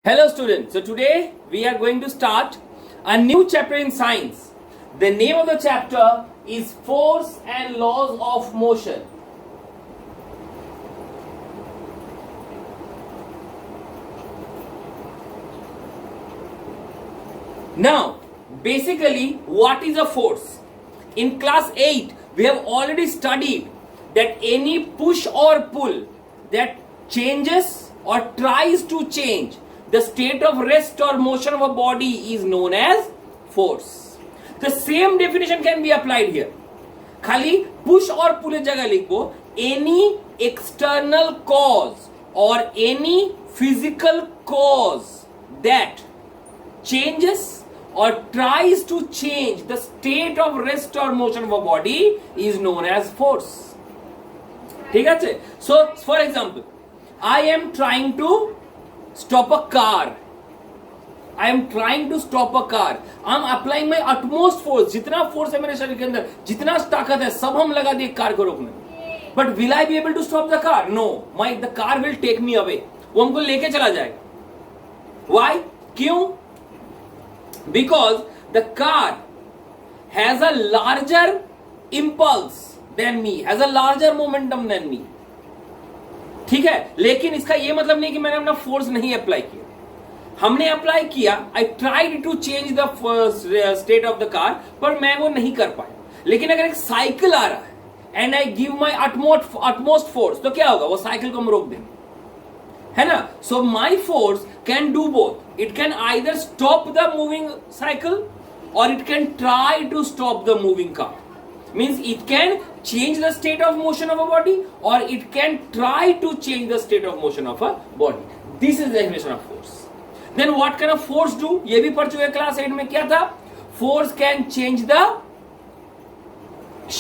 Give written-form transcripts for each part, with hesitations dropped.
Hello students, so today we are going to start a new chapter in science. The name of the chapter is Force and Laws of Motion. Now, basically what is a force? In class 8 we have already studied that any push or pull that changes or tries to change the state of rest or motion of a body is known as force. The same definition can be applied here. खाली push और pull जगह लिखो any external cause or any physical cause that changes or tries to change the state of rest or motion of a body is known as force. ठीक है? So for example, I am trying to stop a car. I am trying to stop a car. I am applying my utmost force. जितना force है मेरे शरीर के अंदर, जितना ताकत है, सब हम लगा दिए कार को रोकने में. But will I be able to stop the car? No. The car will take me away. वो हमको लेके चला जाएगा. Why? क्यों? Because the car has a larger impulse than me, has a larger momentum than me. ठीक है, लेकिन इसका ये मतलब नहीं कि मैंने अपना फोर्स नहीं अप्लाई किया. हमने अप्लाई किया. I tried to change the state of the car, पर मैं वो नहीं कर पाया. लेकिन अगर एक साइकिल आ रहा है and I give my utmost force, तो क्या होगा? वो साइकिल को हम रोक देंगे, है ना? So my force can do both. It can either stop the moving cycle और it can try to stop the moving car. Means it can change the state of motion of a body or it can try to change the state of motion of a body. This is the definition of force. Then what can a force do? ये भी पढ़ चुके class 8 में. क्या था? Force can change the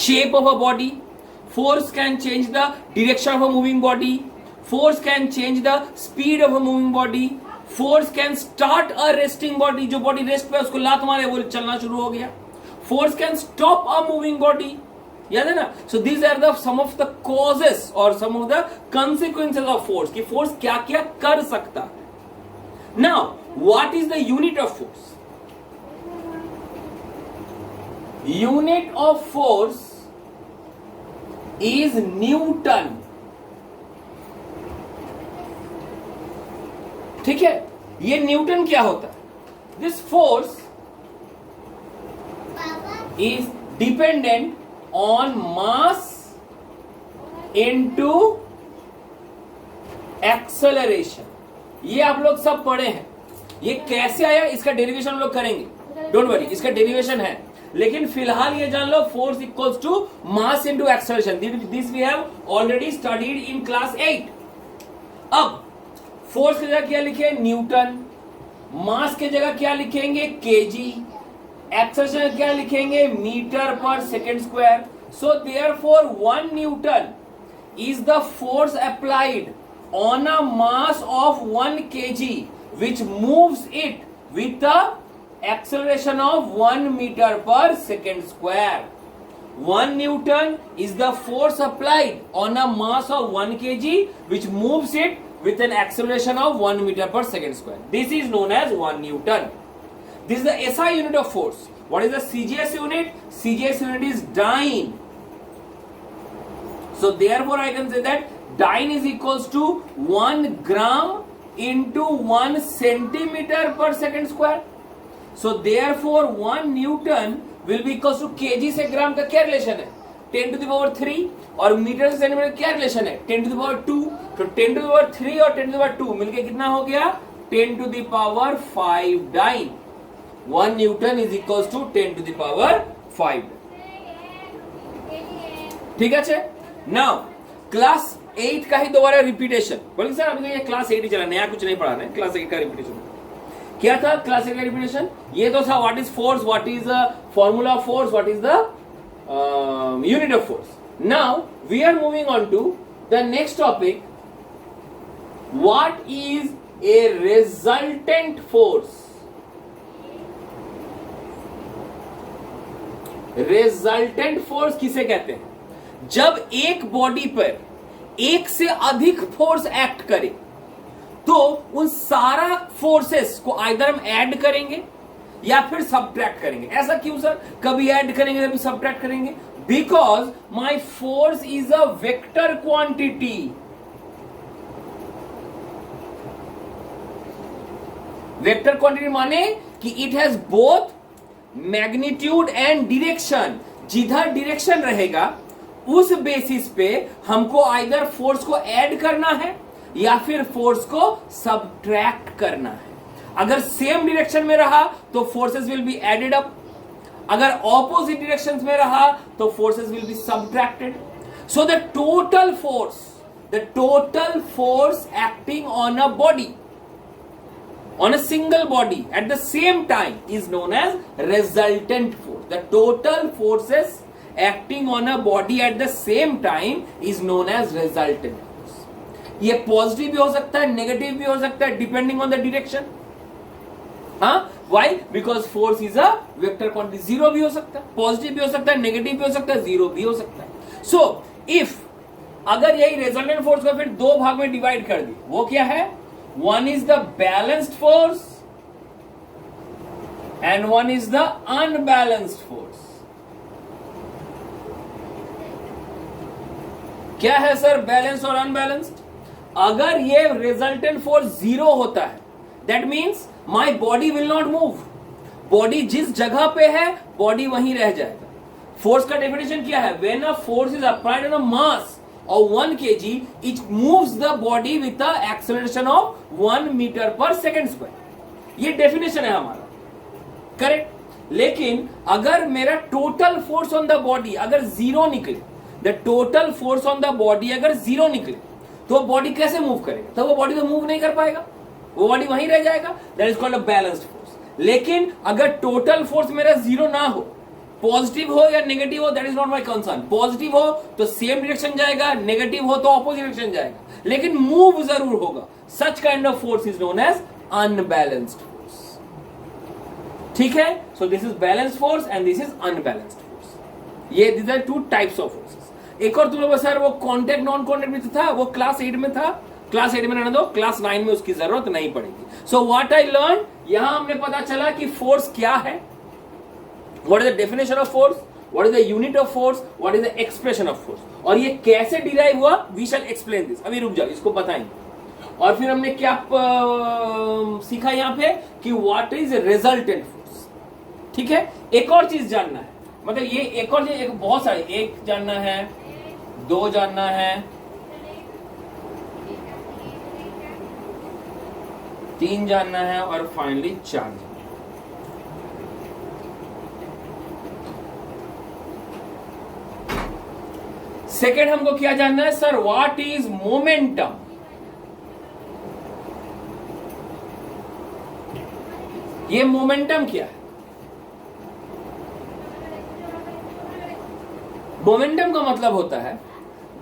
shape of a body. Force can change the direction of a moving body. Force can change the speed of a moving body. Force can start a resting body. जो body rest पे उसको लात मारे वो चलना शुरू हो गया. Force can stop a moving body. याद है ना? So these are the some of the causes or some of the consequences of force. कि force क्या क्या कर सकता है. Now, what is the unit of force? Unit of force is Newton. ठीक है? ये न्यूटन क्या होता है? This force is dependent on mass into acceleration. ये आप लोग सब पढ़े हैं. ये कैसे आया इसका डेरिवेशन हम लोग करेंगे. डोंट वरी, इसका डेरिवेशन है. लेकिन फिलहाल ये जान लो force equals to mass into acceleration. This we have already studied in class 8. अब फोर्स की जगह क्या लिखे? न्यूटन. मास की जगह क्या लिखेंगे? केजी. एक्सेलरेशन क्या लिखेंगे? Metre per second square. So therefore 1 Newton is the force applied on a mass of 1 kg which moves it with the acceleration of 1 meter per second square. 1 Newton is the force applied on a mass of 1 kg which moves it with an acceleration of 1 meter per second square. This is known as 1 Newton. This is the SI unit of force. What is the CGS unit? CGS unit is dyne. So therefore I can say that dyne is equals to 1 gram into 1 centimeter per second square. So therefore 1 Newton will be equals to kg से ग्राम का क्या relation है? 10 to the power 3. और metre से centimetre क्या relation है? 10 to the power 2. तो 10 to the power 3 और 10 to the power 2 मिलके कितना हो गया? 10 to the power 5 dyne. 1 Newton is equals to 10 to the power 5. ठीक है? Now क्लास 8 का ही दोबारा रिपीटेशन. बोलिए सर अभी ये क्लास 8 ही चला, नया कुछ नहीं पढ़ाना है. क्लास 8 का रिपीटेशन क्या था? क्लास 8 का रिपीटेशन ये तो था. What is force, what is the formula of force, what is the unit of force. Now we are moving on to the next topic. What is a resultant force? Resultant force किसे कहते हैं? जब एक body पर एक से अधिक force act करे तो उन सारा फोर्सेस को आइदर हम ऐड करेंगे या फिर सब्ट्रैक्ट करेंगे। ऐसा क्यों सर? कभी ऐड करेंगे कभी सब्ट्रैक्ट करेंगे, because my force is a vector quantity. Vector quantity माने कि it has both magnitude and direction. जिधर डिरेक्शन रहेगा उस बेसिस पे हमको आइदर फोर्स को ऐड करना है या फिर फोर्स को सब्ट्रैक्ट करना है। अगर सेम डायरेक्शन में रहा तो forces will be added up, अगर ऑपोजिट डायरेक्शंस में रहा तो forces will be subtracted. So the total force acting on a body, on a single body at the same time is known as resultant force. The total forces acting on a body at the same time is known as resultant force. ये positive भी हो सकता है, negative भी हो सकता है, depending on the direction. हाँ, why? Because force is a vector quantity. Zero भी हो सकता है, पॉजिटिव भी हो सकता है, नेगेटिव भी हो सकता है, जीरो भी हो सकता है। सो इफ अगर यही रिजल्टेंट फोर्स को फिर दो भाग में डिवाइड कर दी, वो क्या है? One is the balanced force and one is the unbalanced force. क्या है सर बैलेंस और अनबैलेंस्ड? अगर ये रिजल्टेंट फोर्स जीरो होता है, that means my body will not move. Body जिस जगह पे है बॉडी वहीं रह जाएगा। फोर्स का डेफिनेशन क्या है? When a force is applied on a mass of 1 kg, it moves the body with the acceleration of 1 meter per second square। ये डेफिनेशन है हमारा, करेक्ट। लेकिन अगर मेरा total force on the body अगर जीरो निकले, the total force on the body अगर zero निकले तो बॉडी कैसे मूव करेगा? तो वो बॉडी तो मूव नहीं कर पाएगा, वो बॉडी वहीं रह जाएगा। That is called a balanced force. लेकिन अगर टोटल फोर्स मेरा जीरो ना हो, पॉजिटिव हो या नेगेटिव हो, that is not my concern. Positive हो तो सेम डायरेक्शन जाएगा, नेगेटिव हो तो ऑपोजिट डायरेक्शन जाएगा, लेकिन मूव जरूर होगा। Such kind of force is known as unbalanced force. ठीक है? So this is balanced force and this is unbalanced force. ये this are two types of forces. एक और तुम लोग सर वो कॉन्टैक्ट नॉन कॉन्टैक्ट भी तो था, वो क्लास 8 में था। क्लास 8 में रहने दो, क्लास 9 में उसकी जरूरत नहीं पड़ेगी। सो व्हाट आई लर्न, यहां हमने पता चला कि फोर्स क्या है, what is the definition of force, what is the unit of force, what is the expression of force, और ये कैसे डिराइव हुआ, we shall explain this। अभी रुक जाओ, इसको बताएंगे। और फिर हमने क्या सीखा यहाँ पे कि what is resultant force। ठीक है? एक और चीज जानना है, मतलब ये एक और चीज, एक बहुत सारी, एक जानना है, दो जानना है, तीन जानना है और फाइनली 4। सेकेंड हमको क्या जानना है सर? What is momentum. ये मोमेंटम क्या है? मोमेंटम का मतलब होता है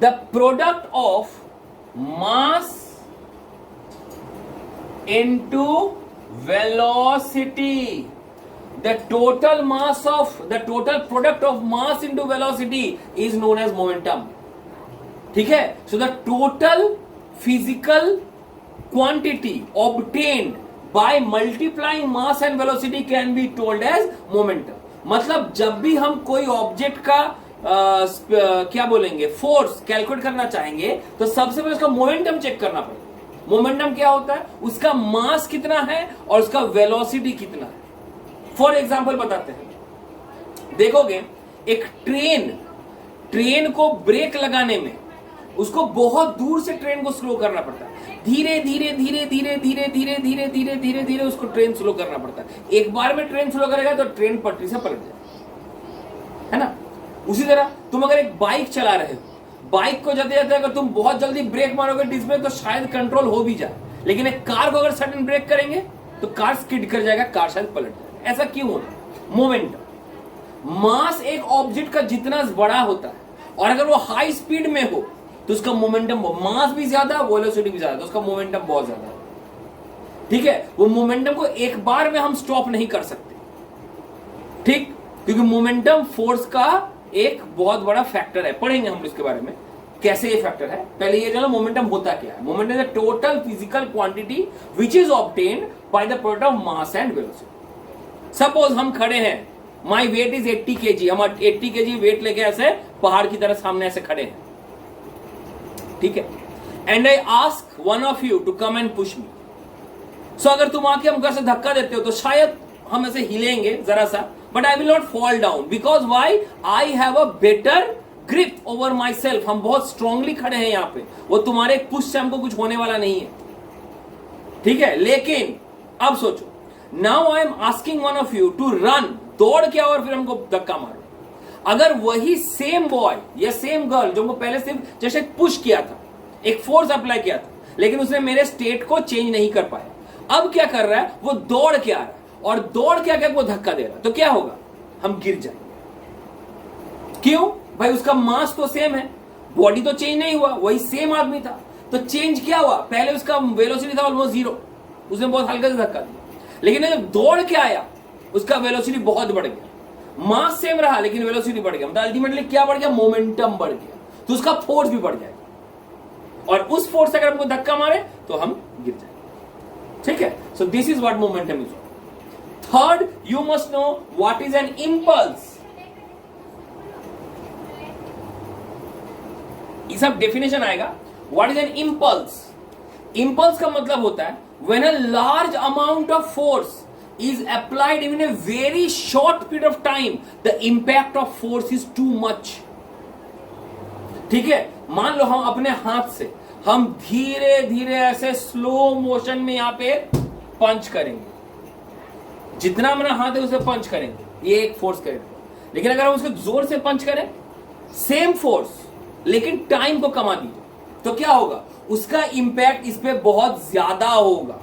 the product of mass into velocity. The total product of mass into velocity is known as momentum। ठीक है? So the total physical quantity obtained by multiplying mass and velocity can be told as momentum। मतलब जब भी हम कोई object का क्या बोलेंगे, फोर्स कैलकुलेट करना चाहेंगे तो सबसे पहले उसका मोमेंटम चेक करना पड़ेगा। मोमेंटम क्या होता है? उसका मास कितना है और उसका वेलोसिटी कितना है। फॉर एग्जाम्पल बताते हैं, देखोगे एक ट्रेन को ब्रेक लगाने में उसको बहुत दूर से ट्रेन को स्लो करना पड़ता है। धीरे धीरे धीरे धीरे धीरे धीरे धीरे धीरे धीरे धीरे उसको ट्रेन स्लो करना पड़ता है। एक बार में ट्रेन स्लो करेगा तो ट्रेन पटरी से पलट जाए, है ना? उसी तरह तुम अगर एक बाइक चला रहे हो, बाइक को जाते जाते अगर तुम बहुत जल्दी ब्रेक मारोगे डिस्क ब्रेक तो शायद कंट्रोल हो भी जाए, लेकिन एक कार को अगर सडन ब्रेक करेंगे तो कार स्किड कर जाएगा, कार शायद पलट जाएगा। ऐसा क्यों होता है? मोमेंटम। मास एक ऑब्जेक्ट का जितना बड़ा होता है और अगर वो हाई स्पीड में हो तो उसका मोमेंटम, मास भी ज्यादा, वेलोसिटी भी ज्यादा, तो उसका मोमेंटम बहुत ज्यादा है। ठीक है? वो मोमेंटम को एक बार में हम स्टॉप नहीं कर सकते, ठीक? क्योंकि मोमेंटम फोर्स का एक बहुत बड़ा फैक्टर है, पढ़ेंगे हम इसके बारे में। कैसे ये फैक्टर है, पहले ये जानो मोमेंटम होता क्या है। Momentum is the total physical quantity which is obtained by the product of mass and velocity. Suppose हम खड़े हैं, माई वेट इज 80 kg, हम 80 kg वेट लेके ऐसे पहाड़ की तरह सामने ऐसे खड़े हैं, ठीक है, and I ask one of you to come and push me. So अगर तुम आके हमको ऐसे धक्का देते हो तो शायद हम ऐसे हिलेंगे जरा सा, but I will not fall down, because why, I have a better grip over myself. हम बहुत स्ट्रांगली खड़े हैं यहाँ पे, वो तुम्हारे पुश से हमको कुछ होने वाला नहीं है, ठीक है। लेकिन अब सोचो, now I am asking one of you to run, दौड़ के और फिर हमको धक्का मारो। अगर वही सेम बॉय या सेम गर्ल जो हमको पहले सिर्फ जैसे पुश किया था, एक फोर्स अप्लाई किया था, लेकिन उसने मेरे स्टेट को चेंज नहीं कर पाया, अब क्या कर रहा है, वो दौड़ के आ रहा है और दौड़ के आके वो धक्का दे रहा है, तो क्या होगा, हम गिर जाएंगे। क्यों भाई, उसका मास तो सेम है, बॉडी तो चेंज नहीं हुआ, वही सेम आदमी था, तो चेंज क्या हुआ, पहले उसका वेलोसिटी था ऑलमोस्ट 0, उसने बहुत हल्का से धक्का दिया, लेकिन जब दौड़ के आया उसका वेलोसिटी बहुत बढ़ गया, मास सेम रहा लेकिन वेलोसिटी बढ़ गया, मतलब अल्टीमेटली क्या बढ़ गया, मोमेंटम बढ़ गया, तो उसका फोर्स भी बढ़ जाएगा, और उस फोर्स से अगर हमको धक्का मारे तो हम गिर जाएंगे, ठीक है। So this is what momentum is. Third, you must know what is an impulse. ये सब डेफिनेशन आएगा, what is an impulse. Impulse का मतलब होता है when a large amount of force is applied in a very short period of time, the impact of force is too much। ठीक है, मान लो हम अपने हाथ से हम धीरे धीरे ऐसे स्लो मोशन में यहां पे पंच करेंगे, जितना हमारा हाथ है उसे पंच करेंगे, ये एक फोर्स करेगा। लेकिन अगर हम उसको जोर से पंच करें, सेम फोर्स लेकिन टाइम को कमा दीजिए, तो क्या होगा, उसका इंपैक्ट इस पे बहुत ज्यादा होगा।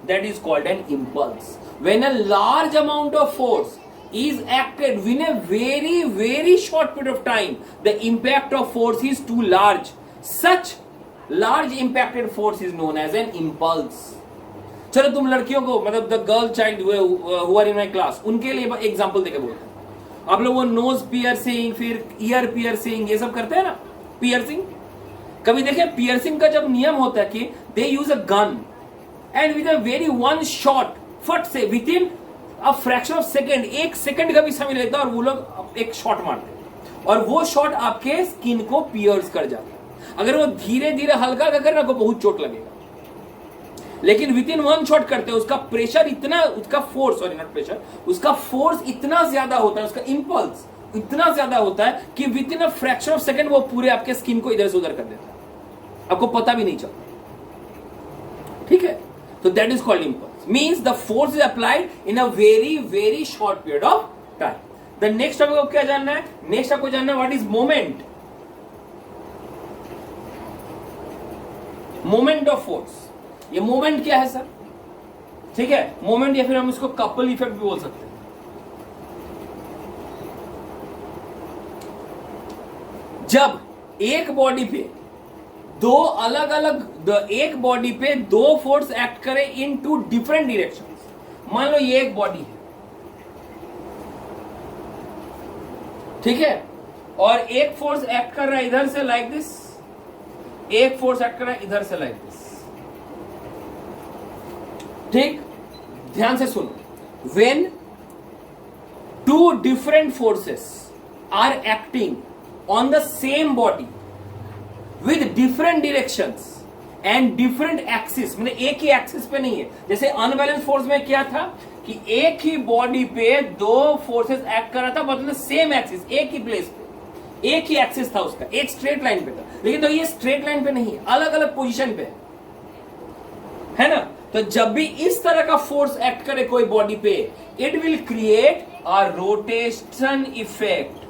That is called an impulse. When a large amount of force is acted within a very, very short period of time, the impact of force is too large. Such large impacted force is known as an impulse. चलो तुम लड़कियों को, मतलब the girl child who are in my class, उनके लिए example देके बोलते हैं। आप लोग वो नोज पियर्सिंग, फिर ईयर पियर्सिंग, ये सब करते हैं ना, पियर्सिंग। कभी देखे पियर्सिंग का जब नियम होता है कि they use a gun and with a very one shot, फट से within a fraction of second, एक सेकंड का भी समय लेता है और वो लोग एक शॉट मारते हैं और वो शॉट आपके स्किन को पियर्स कर जाता है। अगर वो धीरे धीरे हल्का का करे ना, को बहुत चोट लगेगा, लेकिन विद इन वन शॉट करते हैं, उसका प्रेशर इतना, उसका फोर्स, सॉरी नॉट प्रेशर, उसका फोर्स इतना ज्यादा होता है, उसका इंपल्स इतना ज्यादा होता है कि with in a fraction of second वो पूरे आपके स्किन को इधर से उधर कर देता है, आपको पता भी नहीं चलता, ठीक है। So that is called impulse. Means the force is applied in a very, very short period of time. The next आपको क्या जानना है? Next आपको जानना है what is moment. Moment of force. ये moment क्या है सर? ठीक है, moment या फिर हम इसको couple effect भी बोल सकते हैं। जब एक बॉडी पे दो अलग अलग, एक बॉडी पे दो फोर्स एक्ट करे इन टू डिफरेंट डायरेक्शंस। मान लो ये एक बॉडी है, ठीक है, और एक फोर्स एक्ट कर रहा है इधर से लाइक दिस, एक फोर्स एक्ट कर रहा है इधर से लाइक दिस, ठीक, ध्यान से सुनो। When two different forces are acting on the same body with different directions and different axis, मतलब एक ही एक्सिस पे नहीं है। जैसे अनबैलेंस फोर्स में क्या था कि एक ही बॉडी पे दो फोर्सेस एक्ट कर रहा था, मतलब सेम एक्सिस, एक ही प्लेस पे, एक ही एक्सिस था उसका, एक स्ट्रेट लाइन पे था, लेकिन तो ये स्ट्रेट लाइन पे नहीं है, अलग अलग पोजीशन पे है ना। तो जब भी इस तरह का फोर्स एक्ट करे कोई बॉडी पे, it will create a rotation effect.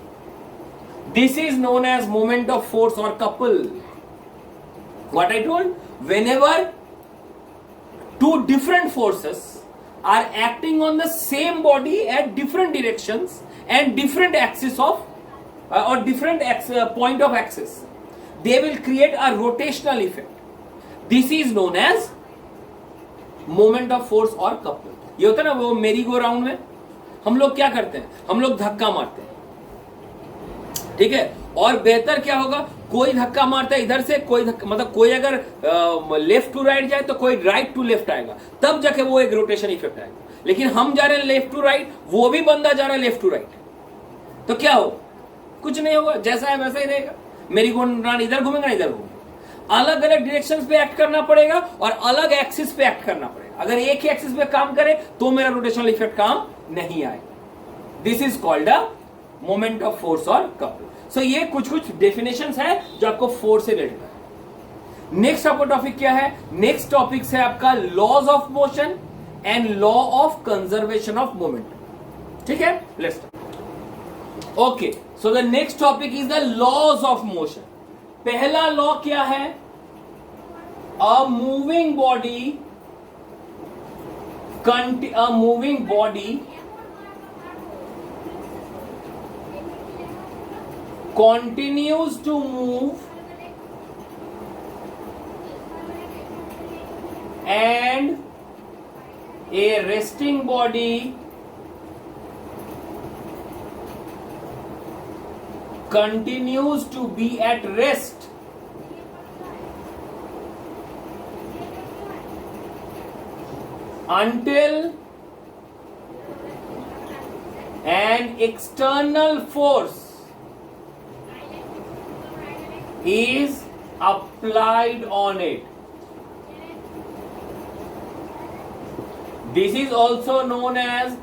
This is known as moment of force or couple. What I told? Whenever two different forces are acting on the same body at different directions and different axis of or different point of axis, they will create a rotational effect. This is known as moment of force or couple. ये होता है ना वो मेरी go round में हम लोग क्या करते हैं, हम लोग धक्का मारते हैं, ठीक है, और बेहतर क्या होगा, कोई धक्का मारता है इधर से, कोई धक्का मतलब कोई अगर लेफ्ट टू राइट जाए तो कोई राइट टू लेफ्ट आएगा, तब जाके वो एक रोटेशन इफेक्ट आएगा। लेकिन हम जा रहे हैं लेफ्ट टू राइट, वो भी बंदा जा रहा है लेफ्ट टू राइट, तो क्या हो, कुछ नहीं होगा, जैसा है वैसा ही रहेगा। मेरी गोंड इधर घूमेगा ना इधर घूमेगा। अलग अलग डायरेक्शंस पे एक्ट करना पड़ेगा और अलग एक्सिस पे एक्ट करना पड़ेगा। अगर एक ही एक्सिस पे काम करे तो मेरा रोटेशनल इफेक्ट काम नहीं आएगा। This is called a moment of force और कपल। सो ये कुछ कुछ डेफिनेशंस है जो आपको फोर्स से रिलेटेड है। नेक्स्ट आपका टॉपिक क्या है, नेक्स्ट टॉपिक है आपका laws of motion and law of conservation of moment. ठीक है, let's okay. So the next topic is the laws of motion. पहला लॉ क्या है, a moving body continues to move and a resting body continues to be at rest until an external force is applied on it. This is also known as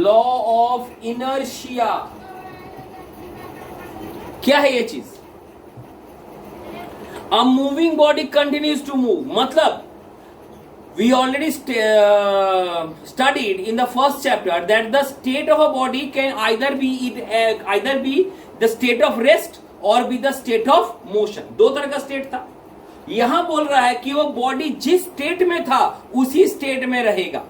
law of inertia. क्या है ये चीज, a moving body continues to move, मतलब we already studied in the first chapter that the state of a body can either be the state of rest और भी the state of motion. दो तरह का स्टेट था। यहां बोल रहा है कि वो बॉडी जिस स्टेट में था उसी स्टेट में रहेगा,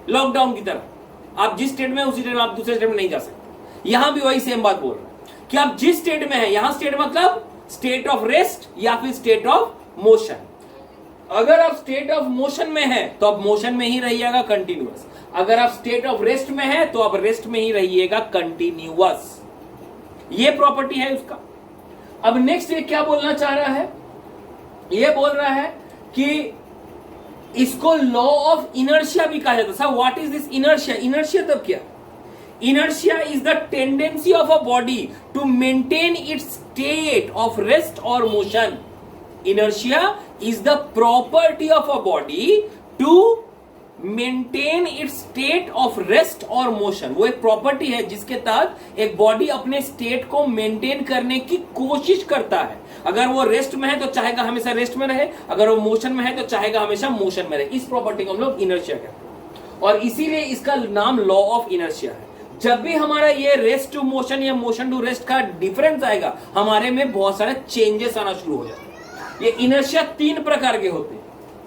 लॉकडाउन की तरह। आप जिस स्टेट में उसी स्टेट में, आप दूसरे स्टेट में नहीं जा सकते। यहां भी वही सेम बात बोल रहा है कि आप जिस स्टेट में है, यहां स्टेट मतलब स्टेट ऑफ रेस्ट या फिर स्टेट ऑफ मोशन। अगर आप स्टेट ऑफ मोशन में है तो आप मोशन में ही रहिएगा कंटिन्यूअस, अगर आप स्टेट ऑफ रेस्ट में है तो आप रेस्ट में ही रहिएगा कंटिन्यूअस। ये प्रॉपर्टी है उसका। अब नेक्स्ट ये क्या बोलना चाह रहा है, ये बोल रहा है कि इसको लॉ ऑफ इनर्शिया भी कहा जाता है। Sir what is this inertia? Inertia तब क्या? Inertia is the tendency of a body to maintain its state of rest और motion. Inertia is the property of a body to maintain its state of rest और motion. वो एक property है जिसके तहत एक बॉडी अपने स्टेट को मेंटेन करने की कोशिश करता है। अगर वो रेस्ट में है तो चाहेगा हमेशा रेस्ट में रहे, अगर वो मोशन में है तो चाहेगा हमेशा मोशन में रहे। इस प्रॉपर्टी को हम लोग इनर्शिया कहते हैं और इसीलिए इसका नाम लॉ ऑफ इनर्शिया है। जब भी हमारा ये रेस्ट टू मोशन या मोशन टू रेस्ट का डिफरेंस आएगा, हमारे में बहुत सारे चेंजेस आना शुरू हो जाते हैं। ये इनर्शिया तीन प्रकार के होते हैं।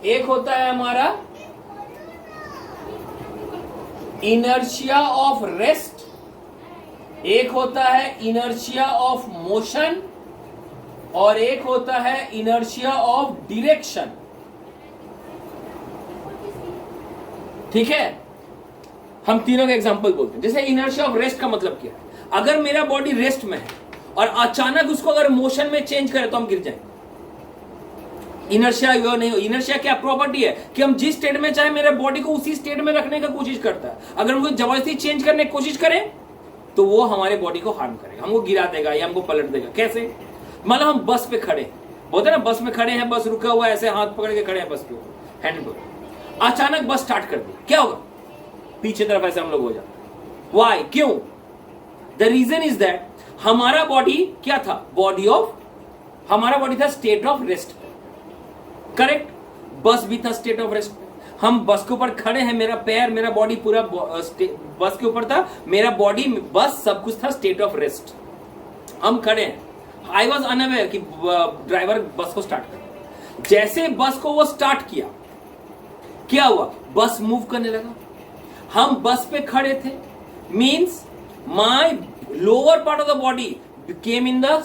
एक होता है हमारा इनर्शिया ऑफ रेस्ट, एक होता है इनर्शिया ऑफ मोशन और एक होता है इनर्शिया ऑफ डायरेक्शन। ठीक है, हम तीनों का एग्जांपल बोलते हैं। जैसे इनर्शिया ऑफ रेस्ट का मतलब क्या है, अगर मेरा बॉडी रेस्ट में है और अचानक उसको अगर मोशन में चेंज करें तो हम गिर जाएंगे। इनर्शिया वो नहीं हो। इनर्शिया क्या प्रॉपर्टी है कि हम जिस स्टेट में चाहे मेरे बॉडी को उसी स्टेट में रखने की कोशिश करता है। अगर हमको जबरदस्ती चेंज करने की कोशिश करें तो वो हमारे बॉडी को हार्म करेगा, हमको गिरा देगा या हमको पलट देगा। कैसे? मतलब हम बस पे खड़े बोलते हैं ना, बस में खड़े हैं, बस रुका हुआ है, ऐसे हाथ पकड़ के खड़े हैं बस के ऊपर हैंड पे, अचानक बस स्टार्ट कर दी, क्या होगा? पीछे तरफ ऐसे हम लोग हो जाते। वाई? क्यों? द रीजन इज दैट हमारा बॉडी क्या था, हमारा बॉडी था स्टेट ऑफ रेस्ट। करेक्ट, बस भी था स्टेट ऑफ रेस्ट। हम बस के ऊपर खड़े हैं, मेरा पैर मेरा बॉडी पूरा बस के ऊपर था, मेरा बॉडी बस सब कुछ था स्टेट ऑफ रेस्ट। हम खड़े हैं, आई वॉज अनअवेयर कि ड्राइवर बस को स्टार्ट कर। जैसे बस को वो स्टार्ट किया, क्या हुआ? बस मूव करने लगा। हम बस पे खड़े थे, means my lower part of the body came in the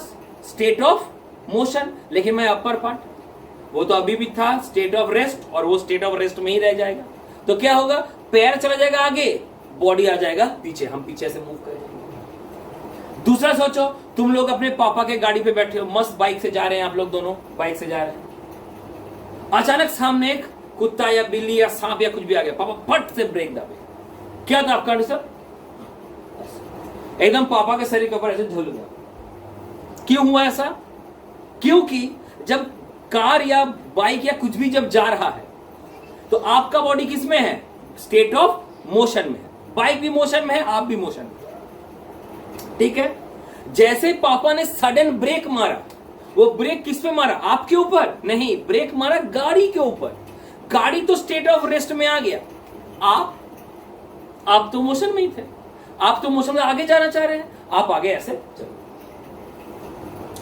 state of motion, लेकिन मैं अपर पार्ट वो तो अभी भी था स्टेट ऑफ रेस्ट और वो स्टेट ऑफ रेस्ट में ही रह जाएगा। तो क्या होगा? पैर चला जाएगा आगे, बॉडी आ जाएगा पीछे, हम पीछे से मूव करेंगे। दूसरा सोचो, तुम लोग अपने पापा के गाड़ी पे बैठे हो, मस्त बाइक से जा रहे हैं, आप लोग दोनों बाइक से जा रहे हैं, अचानक सामने एक कुत्ता या बिल्ली या सांप या कुछ भी आ गया, पापा फट से ब्रेक दाबे, क्या था आपका आंसर? एकदम पापा के शरीर के ऊपर ऐसे झूल गया। क्यों हुआ ऐसा? क्योंकि जब कार या बाइक या कुछ भी जब जा रहा है तो आपका बॉडी किस में है? स्टेट ऑफ मोशन में है। बाइक भी मोशन में है, आप भी मोशन में, ठीक है। जैसे पापा ने सडन ब्रेक मारा, वो ब्रेक किस पे मारा? आपके ऊपर नहीं, ब्रेक मारा गाड़ी के ऊपर। गाड़ी तो स्टेट ऑफ रेस्ट में आ गया, आप तो मोशन में ही थे, आप तो मोशन में आगे जाना चाह रहे हैं, आप आगे ऐसे चलो,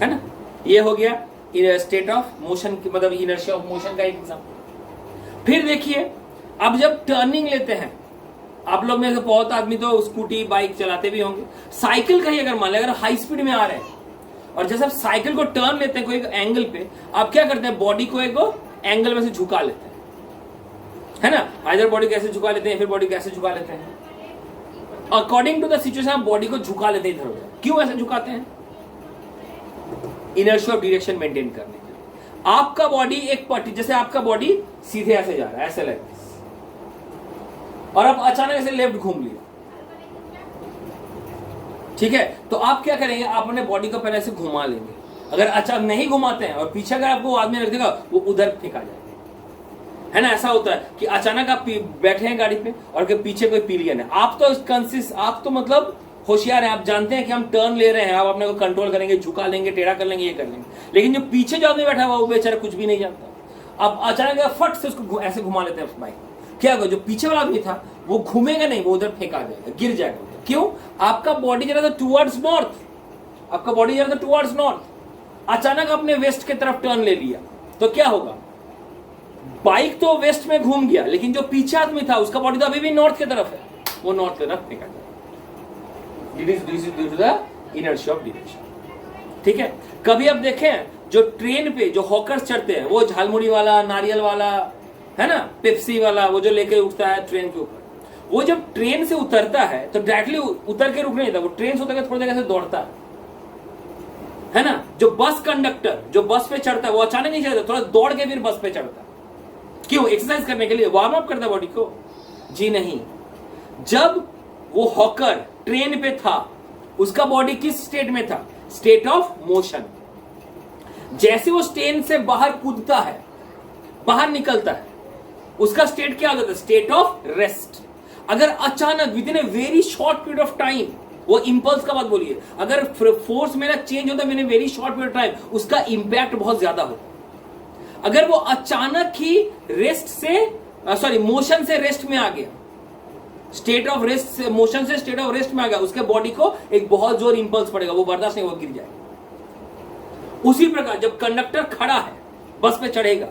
है ना। ये हो गया स्टेट ऑफ मोशन की, मतलब इनर्शिया ऑफ मोशन का एक एग्जांपल। फिर देखिए, अब जब टर्निंग लेते हैं, आप लोग में से बहुत आदमी तो स्कूटी बाइक चलाते भी होंगे, साइकिल का ही अगर मान लें, अगर हाई स्पीड में आ रहे हैं और जैसे आप साइकिल को टर्न लेते हैं कोई एंगल पे, आप क्या करते हैं? बॉडी को एक एंगल में से झुका लेते हैं, है ना। इधर बॉडी कैसे झुका लेते हैं, फिर बॉडी कैसे झुका लेते हैं, अकॉर्डिंग टू द सिचुएशन आप बॉडी को झुका लेते हैं इधर उधर। क्यों ऐसे झुकाते हैं? इनर्शिया ऑफ डायरेक्शन मेंटेन करने के लिए। आपका बॉडी एक पार्टी, जैसे आपका बॉडी सीधे ऐसे जा रहा है, ऐसे लाइक दिस, और आप अचानक ऐसे लेफ्ट घूम लिया, ठीक है, तो आप क्या करेंगे? आप अपने बॉडी को पहले ऐसे घुमा लेंगे। अगर अचानक नहीं घुमाते हैं और पीछे अगर आपको आदमी रख देगा, वो उधर फेंका जाएगा, है ना। ऐसा होता है कि अचानक आप बैठे हैं गाड़ी पे और के पीछे कोई पिलियन है, आप तो मतलब होशियार हैं, आप जानते हैं कि हम टर्न ले रहे हैं, आप अपने को कंट्रोल करेंगे, झुका लेंगे, टेढ़ा कर लेंगे, ये कर लेंगे। लेकिन जो पीछे जो आदमी बैठा हुआ वो बेचारा कुछ भी नहीं जानता, आप अचानक फट से उसको ऐसे घुमा लेते हैं बाइक, क्या होगा? जो पीछे वाला आदमी था वो घूमेगा नहीं, वो उधर फेंका जाएगा, गिर जाएगा। क्यों? आपका बॉडी जा रहा था टुवर्ड्स नॉर्थ, आपका बॉडी जा रहा था टुवर्ड्स नॉर्थ, अचानक आपने वेस्ट की तरफ टर्न ले लिया, तो क्या होगा? बाइक तो वेस्ट में घूम गया, लेकिन जो पीछे आदमी था उसका बॉडी तो अभी भी नॉर्थ की तरफ है, वो नॉर्थ की तरफ फेंका जाएगा। This is due to the inertia of direction, ठीक है। कभी आप देखें, जो ट्रेन पे जो हॉकर्स चढ़ते हैं, वो झालमुड़ी वाला, नारियल वाला, है ना, पेप्सी वाला, वो जो लेके उठता है ट्रेन के ऊपर, वो जब ट्रेन से उतरता है तो डायरेक्टली उतर के रुक नहीं था, वो ट्रेन से उतर के थोड़ी देर से दौड़ता है ना। जो बस कंडक्टर जो बस पे चढ़ता है, वो अचानक नहीं चढ़ता, थोड़ा दौड़ के फिर बस पे चढ़ता है। क्यों? एक्सरसाइज करने के लिए, वार्म अप करता है बॉडी को। जी नहीं, जब वो हॉकर ट्रेन पे था, उसका बॉडी किस स्टेट में था? State of motion. जैसे वो ट्रेन से बाहर कूदता है, बाहर निकलता है, उसका स्टेट क्या हो जाता है? State of rest. अगर अचानक with in a very short period of time, वो इंपल्स का बात बोलिए, अगर फोर्स मेरा चेंज होता है with in a very short period of time, उसका इंपैक्ट बहुत ज्यादा होता। अगर वो अचानक ही रेस्ट से मोशन से रेस्ट में आ गया, स्टेट ऑफ रेस्ट से मोशन से स्टेट ऑफ रेस्ट में आ गया, उसके बॉडी को एक बहुत जोर इंपल्स पड़ेगा, वो बर्दाश्त नहीं, वो गिर जाएगा। उसी प्रकार जब कंडक्टर खड़ा है, बस पे चढ़ेगा,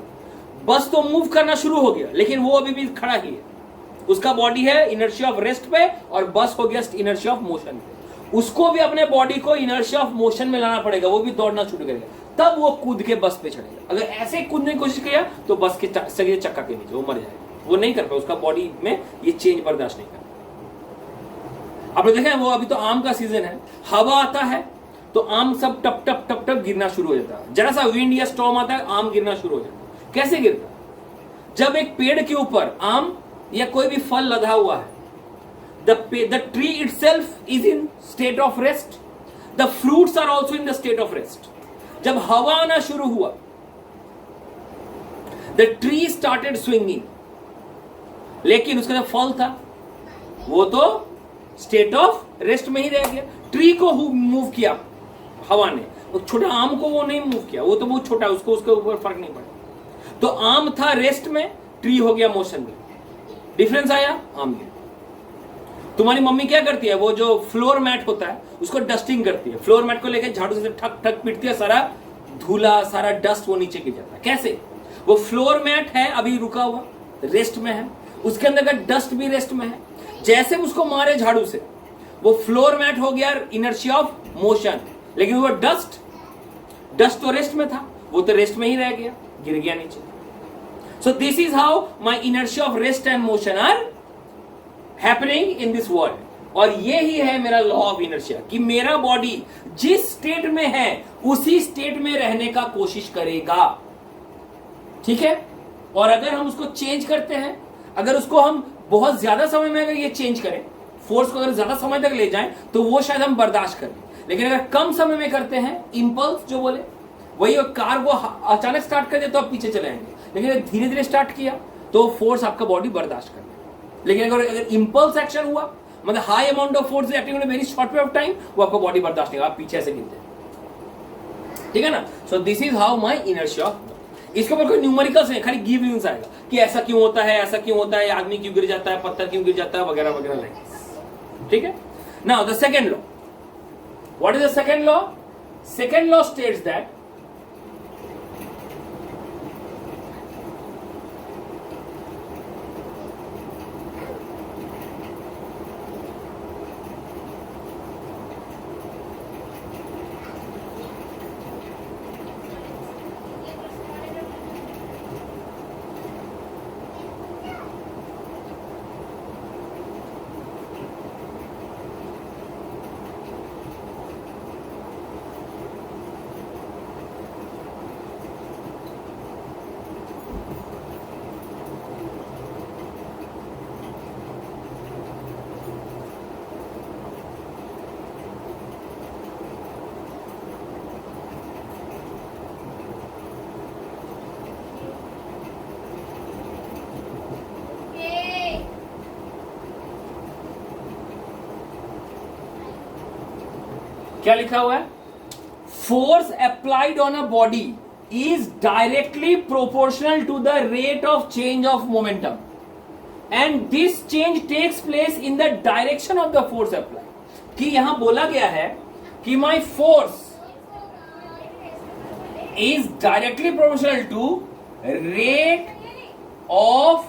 बस तो मूव करना शुरू हो गया, लेकिन वो अभी भी खड़ा ही है, उसका बॉडी है इनर्शिया ऑफ रेस्ट पे और बस हो गया इनर्शिया ऑफ मोशन पे। उसको भी अपने बॉडी को इनर्शिया ऑफ मोशन में लाना पड़ेगा, वो भी दौड़ना शुरू करेगा, तब वो कूद के बस पे चढ़ेगा। अगर ऐसे कूदने की कोशिश किया तो बस के चक्का के नीचे वो मर जाएगा, वो नहीं कर पाए, उसका बॉडी में ये चेंज बर्दाश्त नहीं कर। आप लोग देखें, वो अभी तो आम का सीजन है, हवा आता है तो आम सब टप टप टप टप गिरना शुरू हो जाता है। जरा सा विंड या स्टॉर्म आता है, आम गिरना शुरू हो जाता है। कैसे गिरता? जब एक पेड़ के ऊपर आम या कोई भी फल लदा हुआ है, the tree itself is in state of rest, the fruits are also in the state of rest. जब हवा आना शुरू हुआ, the tree started swinging, लेकिन उसका जो फल था वो तो स्टेट ऑफ रेस्ट में ही रह गया। ट्री को मूव किया हवा ने, वो छोटा आम को वो नहीं मूव किया, वो तो बहुत छोटा, उसको उसके ऊपर फर्क नहीं पड़ा। तो आम था रेस्ट में, ट्री हो गया मोशन में, डिफरेंस आया आम में। तुम्हारी मम्मी क्या करती है? वो जो फ्लोर मैट होता है उसको डस्टिंग करती है, फ्लोर मैट को लेकर झाड़ू से ठक ठक पीटती है, सारा धूला सारा डस्ट वो नीचे गिर जाता है। कैसे? वो फ्लोर मैट है अभी रुका हुआ, रेस्ट में है, उसके अंदर का डस्ट भी रेस्ट में है, जैसे उसको मारे झाड़ू से वो फ्लोर मैट हो गया इनर्शिया ऑफ मोशन, लेकिन वो डस्ट तो रेस्ट में था, वो तो रेस्ट में ही रह गया, गिर गया नीचे। So this is how my inertia of rest and motion are happening in this world. और ये ही है मेरा लॉ ऑफ इनर्शिया कि मेरा बॉडी जिस स्टेट में है उसी स्टेट में रहने का कोशिश करेगा, ठीक है। और अगर हम उसको चेंज करते हैं, अगर उसको हम बहुत ज्यादा समय में अगर ये चेंज करें, फोर्स को अगर ज्यादा समय तक ले जाएं, तो वो शायद हम बर्दाश्त करें। लेकिन अगर कम समय में करते हैं, इंपल्स जो बोले वही, कार को अचानक स्टार्ट कर दे तो आप पीछे चले आएंगे, लेकिन अगर धीरे धीरे स्टार्ट किया तो फोर्स आपका बॉडी बर्दाश्त कर ले। लेकिन अगर इंपल्स एक्शन हुआ, मतलब high amount of force acting in very short period of time, वो आपका बॉडी बर्दाश्त नहीं, आप पीछे से गिरते हैं, ठीक है ना। सो this is how my inertia. इसके ऊपर कोई न्यूमेरिकल्स नहीं, खाली गिव यूज आएगा कि ऐसा क्यों होता है, ऐसा क्यों होता है, आदमी क्यों गिर जाता है, पत्थर क्यों गिर जाता है, वगैरह वगैरह, ठीक है। Now the second law, what is the second law? Second law states that क्या लिखा हुआ है? Force applied on a body is directly proportional to the rate of change of momentum and this change takes place in the direction of the force applied. कि यहां बोला गया है कि my force is directly proportional to rate of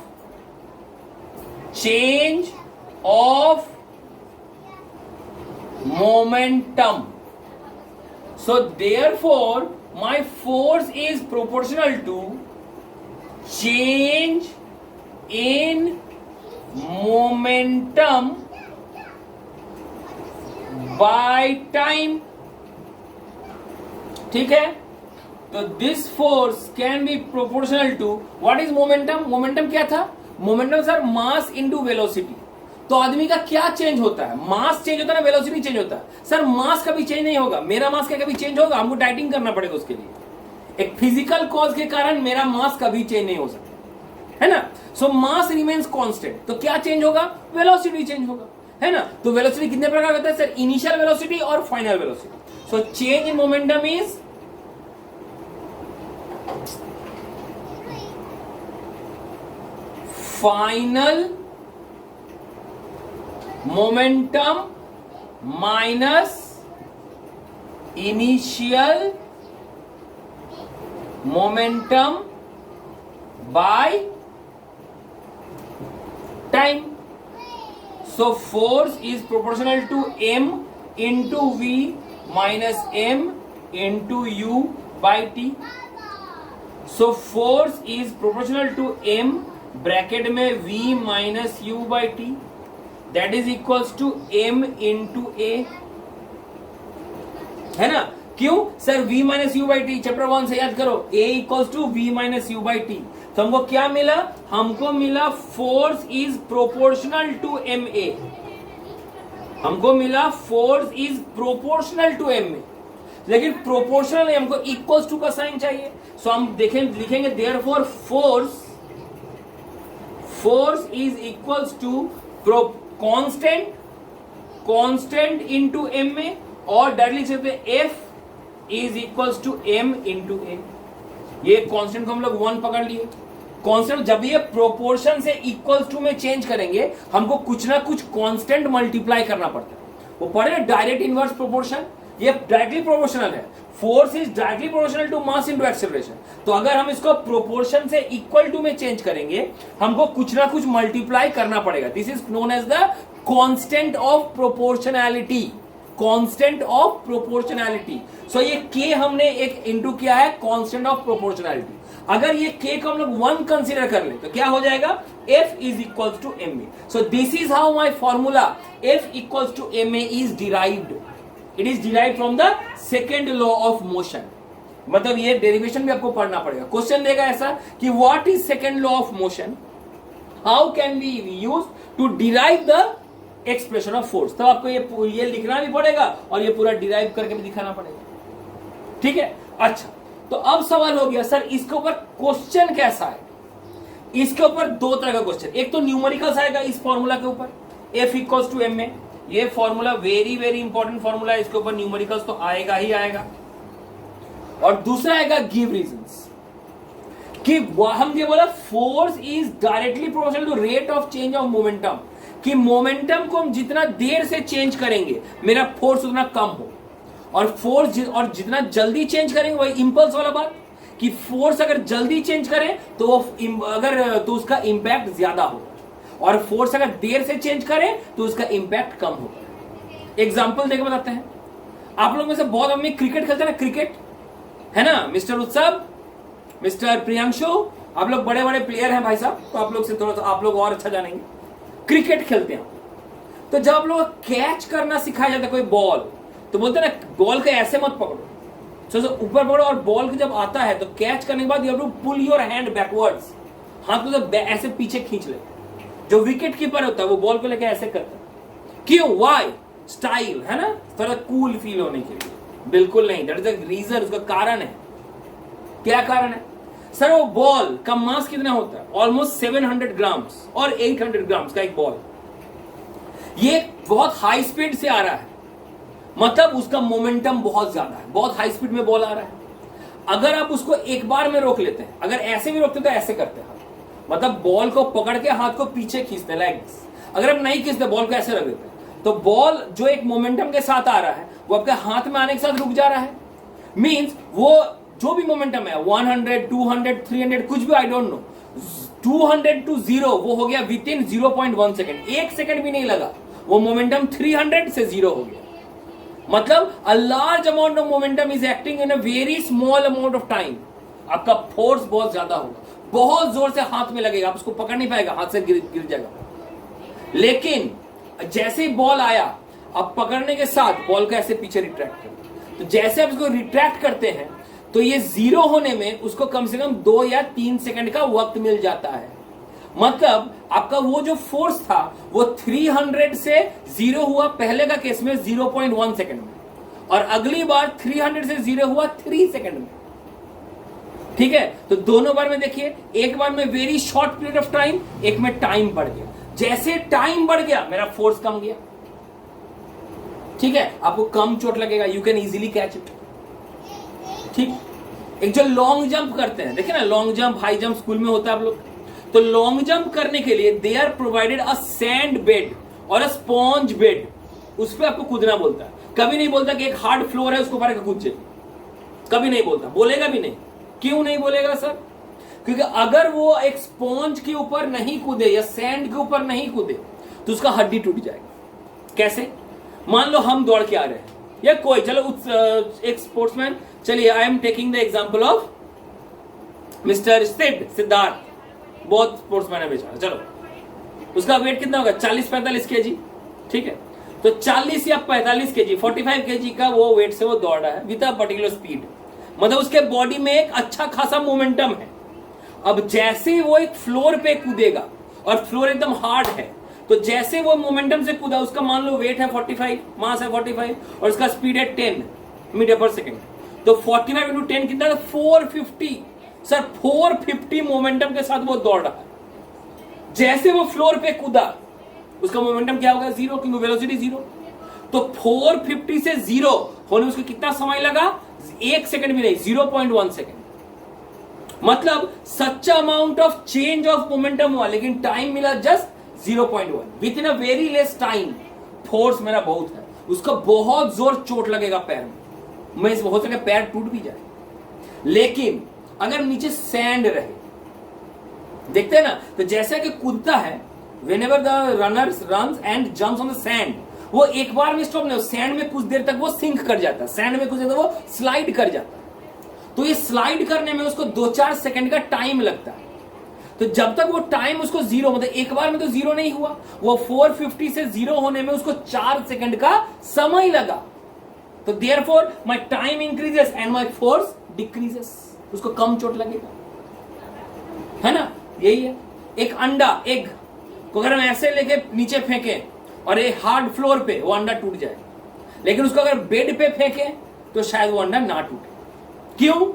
change of momentum. So therefore my force is proportional to change in momentum by time, ठीक है। तो this force can be proportional to what is momentum? momentum क्या था? momentum sir mass into velocity। तो आदमी का क्या change होता है? मास चेंज होता है ना, वेलोसिटी चेंज होता है। सर मास कभी चेंज नहीं होगा, मेरा मास क्या कभी चेंज होगा? हमको डाइटिंग करना पड़ेगा उसके लिए। एक फिजिकल कॉज के कारण मेरा मास कभी चेंज नहीं हो सकता, है ना। सो मास रिमेन्स कांस्टेंट। तो क्या चेंज होगा? वेलोसिटी चेंज होगा, है ना। तो वेलोसिटी कितने प्रकार का होता है सर? इनिशियल वेलोसिटी और final velocity. So change in momentum is final momentum minus initial momentum by time. So force is proportional to m into v minus m into u by t. So force is proportional to m bracket में v minus u by t, that is equals to m into a, है ना। क्यों sir? v minus u by t, chapter 1 से याद करो, a equals to v minus u by t. तो हमको क्या मिला? हमको मिला force is proportional to m a. हमको मिला force is proportional to m a, लेकिन प्रोपोर्शनल नहीं, हमको इक्वल्स टू का साइन चाहिए। सो हम लिखेंगे therefore force is equals to constant into M में, और डायरेक्टली लिख सकते हैं F is equals to M into A. ये कांस्टेंट को हम लोग 1 पकड़ लिए। कांस्टेंट जब ये प्रोपोर्शन से इक्वल्स टू में चेंज करेंगे, हमको कुछ ना कुछ कांस्टेंट मल्टीप्लाई करना पड़ता है। वो पढ़े ना डायरेक्ट इनवर्स प्रोपोर्शन, ये डायरेक्टली प्रोपोर्शनल है। Force is directly proportional to mass into acceleration. तो अगर हम इसको प्रोपोर्शन से इक्वल टू में चेंज करेंगे, हमको कुछ ना कुछ मल्टीप्लाई करना पड़ेगा। This is known as the constant of proportionality. Constant of proportionality. So ये के हमने एक इंटू किया है कांस्टेंट ऑफ प्रोपोर्शनैलिटी। अगर ये k को हम लोग 1 कंसीडर कर ले तो क्या हो जाएगा, F is equal to ma. So this is how my formula F equal to ma is derived. It is derived from the second law of motion. मतलब ये डेरिवेशन भी आपको पढ़ना पड़ेगा. क्वेश्चन देगा ऐसा कि what is second law of motion, how can we use to derive the expression of force. तो आपको ये लिखना भी पड़ेगा और ये पूरा डिराइव करके भी दिखाना पड़ेगा. ठीक है. अच्छा, तो अब सवाल हो गया सर इसके ऊपर क्वेश्चन कैसा है. इसके ऊपर दो तरह का क्वेश्चन. एक तो न्यूमेरिकल्स आएगा इस फॉर्मूला के ऊपर, F इक्वल्स टू ma. ये formula very very important formula है. इसके ऊपर न्यूमेरिकल्स तो आएगा ही आएगा. और दूसरा आएगा गिव रीजंस, कि हम ये बोला force is directly proportional to rate of change of momentum, कि मोमेंटम को हम जितना देर से चेंज करेंगे मेरा फोर्स उतना कम हो. और फोर्स और जितना जल्दी चेंज करेंगे, वही इंपल्स वाला बात, कि फोर्स अगर जल्दी चेंज करें तो अगर तो उसका इंपैक्ट ज्यादा होगा, और फोर्स अगर देर से चेंज करें तो उसका इंपैक्ट कम होगा. एग्जांपल देकर बताते हैं. आप लोग में से बहुत आदमी क्रिकेट खेलते हैं ना, क्रिकेट है ना, मिस्टर उत्सव, मिस्टर प्रियांशु, आप लोग बड़े बड़े प्लेयर हैं भाई साहब, तो आप लोग से थोड़ा सा आप लोग और अच्छा जानेंगे. क्रिकेट खेलते हैं तो जब आप लोग कैच करना सिखाया जाता है कोई बॉल, तो बोलते हैं ना बॉल को ऐसे मत पकड़ो, तो ऊपर पकड़ो, और बॉल को जब आता है तो कैच करने के बाद you have to pull your hand backwards. हाथ को तो ऐसे पीछे खींच ले. जो विकेट कीपर होता है वो बॉल को लेकर ऐसे करता है. क्यों? वाई? स्टाइल है ना, थोड़ा कूल फील होने के लिए. बिल्कुल नहीं, दैट इज द रीजन. उसका कारण है. क्या कारण है सर? वो बॉल का मास कितना होता है? ऑलमोस्ट 700 ग्राम्स और 800 ग्राम्स का एक बॉल. ये बहुत हाई स्पीड से आ रहा है, मतलब उसका मोमेंटम बहुत ज्यादा है. बहुत हाई स्पीड में बॉल आ रहा है. अगर आप उसको एक बार में रोक लेते हैं, अगर ऐसे भी रोकते तो ऐसे करते हैं, मतलब बॉल को पकड़ के हाथ को पीछे खींचते हैं लाइक दिस. अगर आप नहीं खींचते, बॉल को ऐसे रख देते हैं, तो बॉल जो एक मोमेंटम के साथ आ रहा है वो आपके हाथ में आने के साथ रुक जा रहा है. मींस वो जो भी मोमेंटम है 100, 200, 300 कुछ भी, आई डोंट नो, 200 टू 0 वो हो गया विद इन 0.1 सेकेंड. 1 सेकेंड भी नहीं लगा, वो मोमेंटम 300 से 0 हो गया. मतलब a large amount of momentum is acting in a very small amount of time. आपका फोर्स बहुत ज्यादा होगा, बहुत जोर से हाथ में लगेगा, आप उसको पकड़ नहीं पाएगा, हाथ से गिर जाएगा. लेकिन जैसे ही बॉल आया, अब पकड़ने के साथ बॉल को ऐसे पीछे रिट्रैक्ट कर, तो जैसे आप इसको रिट्रैक्ट करते हैं तो ये 0 होने में उसको कम से कम 2 या 3 सेकंड का वक्त मिल जाता है. मतलब आपका वो जो फोर्स था वो 300 से 0 हुआ पहले का केस में 0.1 सेकंड में, और अगली बार 300 से 0 हुआ 3 सेकंड में. ठीक है. तो दोनों बार में देखिए, एक बार में very short period of time, एक में टाइम बढ़ गया. जैसे टाइम बढ़ गया मेरा फोर्स कम गया. ठीक है. आपको कम चोट लगेगा, you can easily catch it. ठीक. एक जो लॉन्ग जंप करते हैं, देखिए ना, long jump, high jump school में होता है आप लोग. तो लॉन्ग जंप करने के लिए they are provided a sand bed और अ स्पॉन्ज बेड. उस पर आपको कूदना बोलता है. कभी नहीं बोलता कि एक हार्ड फ्लोर है उसको पर कूद जाए, कभी नहीं बोलता, बोलेगा भी नहीं. क्यों नहीं बोलेगा सर? क्योंकि अगर वो एक स्पॉन्ज के ऊपर नहीं कूदे या सैंड के ऊपर नहीं कूदे तो उसका हड्डी टूट जाएगा. कैसे? मान लो हम दौड़ के आ रहे हैं, या कोई, चलो एक स्पोर्ट्समैन, चलिए I am taking the example of mister Siddharth, बहुत स्पोर्ट्समैन है बेचारा. चलो, उसका वेट कितना होगा? 40-45 केजी. ठीक है. तो 40 या 45 केजी, 45 केजी का वो वेट से वो दौड़ रहा है विद अ पर्टिकुलर स्पीड. मतलब उसके बॉडी में एक अच्छा खासा मोमेंटम है. अब जैसे वो एक फ्लोर पे कूदेगा, और फ्लोर एकदम हार्ड है, तो जैसे वो मोमेंटम से कूदा, उसका मान लो वेट है 45, मास है 45, और उसका स्पीड है 10 मीटर पर सेकेंड. तो 45 इंटू 10 कितना? 450. सर 450 मोमेंटम के साथ वो दौड़ रहा है. जैसे वो फ्लोर पे कूदा, उसका मोमेंटम क्या होगा? 0, क्योंकि वेलोसिटी 0. तो 450 से 0 होने में उसको कितना समय लगा? 1 सेकंड भी नहीं, 0.1 सेकंड. मतलब सच्चा amount of change of momentum हुआ, लेकिन टाइम मिला just 0.1. With in a very less time. Force मेरा बहुत है, उसका बहुत जोर चोट लगेगा पैर में, मैं हो सके पैर टूट भी जाए. लेकिन अगर नीचे सैंड रहे, देखते हैं ना, तो जैसा कि कूदता है, whenever the runner runs and jumps on the sand, वो एक बार में स्टॉप नहीं, सैंड में कुछ देर तक वो सिंक कर जाता है, सैंड में कुछ देर तक वो स्लाइड कर जाता है. तो ये स्लाइड करने में उसको 2-4 सेकंड का टाइम लगता है। तो जब तक वो टाइम उसको जीरो, मतलब एक बार में तो जीरो नहीं हुआ, वो 450 से जीरो होने में उसको 4 सेकंड का समय लगा। तो therefore my time increases and my force decreases, उसको कम चोट लगेगा, है ना। यही है। एक अंडा, एग को अगर हम ऐसे लेके नीचे फेंके और एक हार्ड फ्लोर पे, वो अंडा टूट जाए, लेकिन उसको अगर बेड पे फेंके तो शायद वो अंडा ना टूटे। क्यों?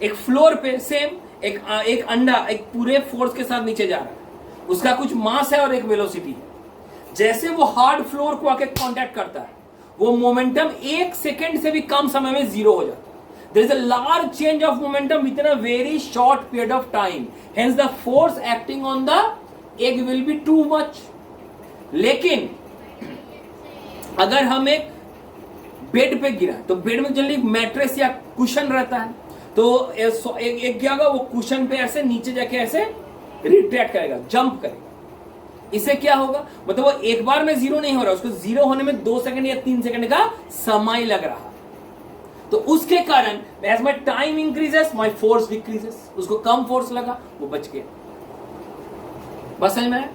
एक फ्लोर पे सेम एक अंडा एक पूरे फोर्स के साथ नीचे जा रहा है, उसका कुछ मास है और एक वेलोसिटी है। जैसे वो हार्ड फ्लोर को आके कांटेक्ट करता है, वो मोमेंटम 1 सेकंड से भी कम समय में जीरो हो जाता है। There is a large change of momentum within a very short period of time, hence the force acting on the egg will be too much. लेकिन अगर हम एक बेड पे गिरा, तो बेड में जनरली मैट्रेस या कुशन रहता है, तो एक क्या होगा, वो कुशन पे ऐसे नीचे जाके ऐसे रिट्रैक्ट करेगा, जंप करेगा। इससे क्या होगा, मतलब वो एक बार में जीरो नहीं हो रहा, उसको जीरो होने में 2 सेकंड या 3 सेकंड का समय लग रहा। तो उसके कारण as my time increases my force decreases, उसको कम फोर्स लगा, वो बच गया। बस समझ में आया?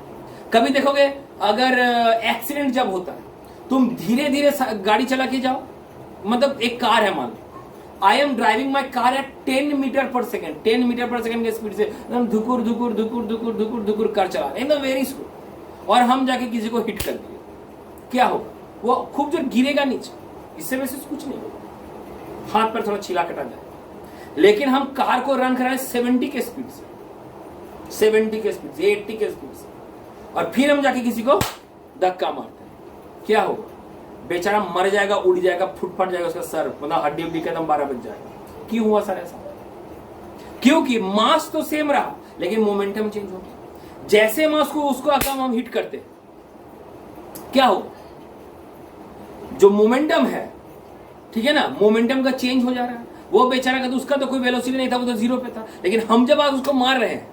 कभी देखोगे अगर एक्सीडेंट जब होता है, तुम धीरे धीरे गाड़ी चला के जाओ, मतलब एक कार है मान लो, I am driving my car at 10 metre per second, 10 metre per second के स्पीड से एकदम धुकुर धुकुर धुकुर धुकुर धुकुर धुकुर कार चला एकदम वेरी स्लो, और हम जाके किसी को हिट कर दिए, क्या होगा? वो खूब जो गिरेगा नीचे, इससे वैसे कुछ नहीं होगा, हाथ पर थोड़ा छिला कटा जाए। लेकिन हम कार को रन कराए 70 के स्पीड से, 70 के स्पीड से, 80 के स्पीड से, और फिर हम जाके किसी को धक्का मारते हैं, क्या होगा? बेचारा मर जाएगा, उड़ जाएगा, फुट फट जाएगा उसका सर, मतलब हड्डी उड्डी कदम 12 बज जाएगा। क्यों हुआ सर ऐसा? क्योंकि मास तो सेम रहा, लेकिन मोमेंटम चेंज हो गया। जैसे मास को उसको अगर हम हिट करते, क्या हो? जो मोमेंटम है, ठीक है ना, मोमेंटम का चेंज हो जा रहा है। वो बेचारा का तो उसका तो कोई वेलोसिटी नहीं था, वो तो जीरो पे था, लेकिन हम जब आज उसको मार रहे हैं,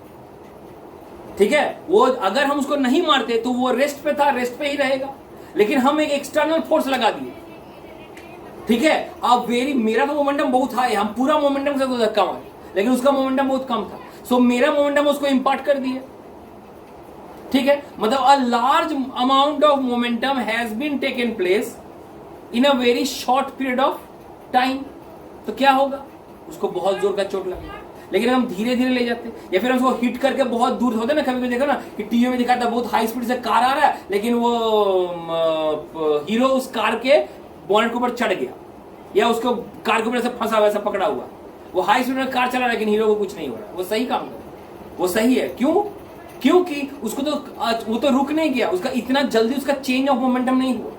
ठीक है, वो अगर हम उसको नहीं मारते तो वो रेस्ट पे था, रेस्ट पे ही रहेगा, लेकिन हम एक एक्सटर्नल फोर्स लगा दिए, ठीक है। अब मेरा तो मोमेंटम बहुत हाई है, हम पूरा मोमेंटम से तो धक्का मारे, लेकिन उसका मोमेंटम बहुत कम था, सो मेरा मोमेंटम उसको इंपार्ट कर दिया, ठीक है। मतलब a large amount of momentum has been taken place in a very short period of time. तो क्या होगा? उसको बहुत जोर का चोट लगेगा। लेकिन हम धीरे धीरे ले जाते, या फिर हम उसको हिट करके बहुत दूर होते ना, कभी देखो ना कि टीवी में दिखाता है बहुत हाई स्पीड से कार आ रहा है, लेकिन वो हीरो उस कार के बॉनेट के ऊपर चढ़ गया, या उसको कार के ऊपर से फंसा हुआ, ऐसा पकड़ा हुआ, वो हाई स्पीड में कार चला रहा है, लेकिन हीरो को कुछ नहीं हो रहा है, वो सही काम कर रहा है, वो सही है। क्यों? क्योंकि उसको तो वो तो रुक नहीं गया, उसका इतना जल्दी उसका चेंज ऑफ मोमेंटम नहीं हुआ।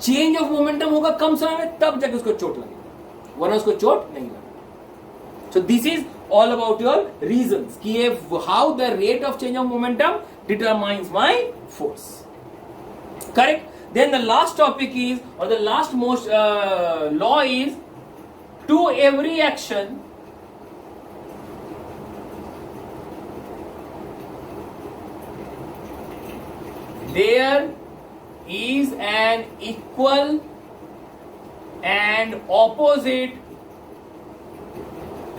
चेंज ऑफ मोमेंटम होगा कम समय में, तब जाके उसको चोट लगेगी, वरना उसको चोट नहीं लगेगी। सो this is all about your reasons कि how the rate of change of momentum determines my force, correct? Then the last topic is, or the last most law is, to every action there is an equal and opposite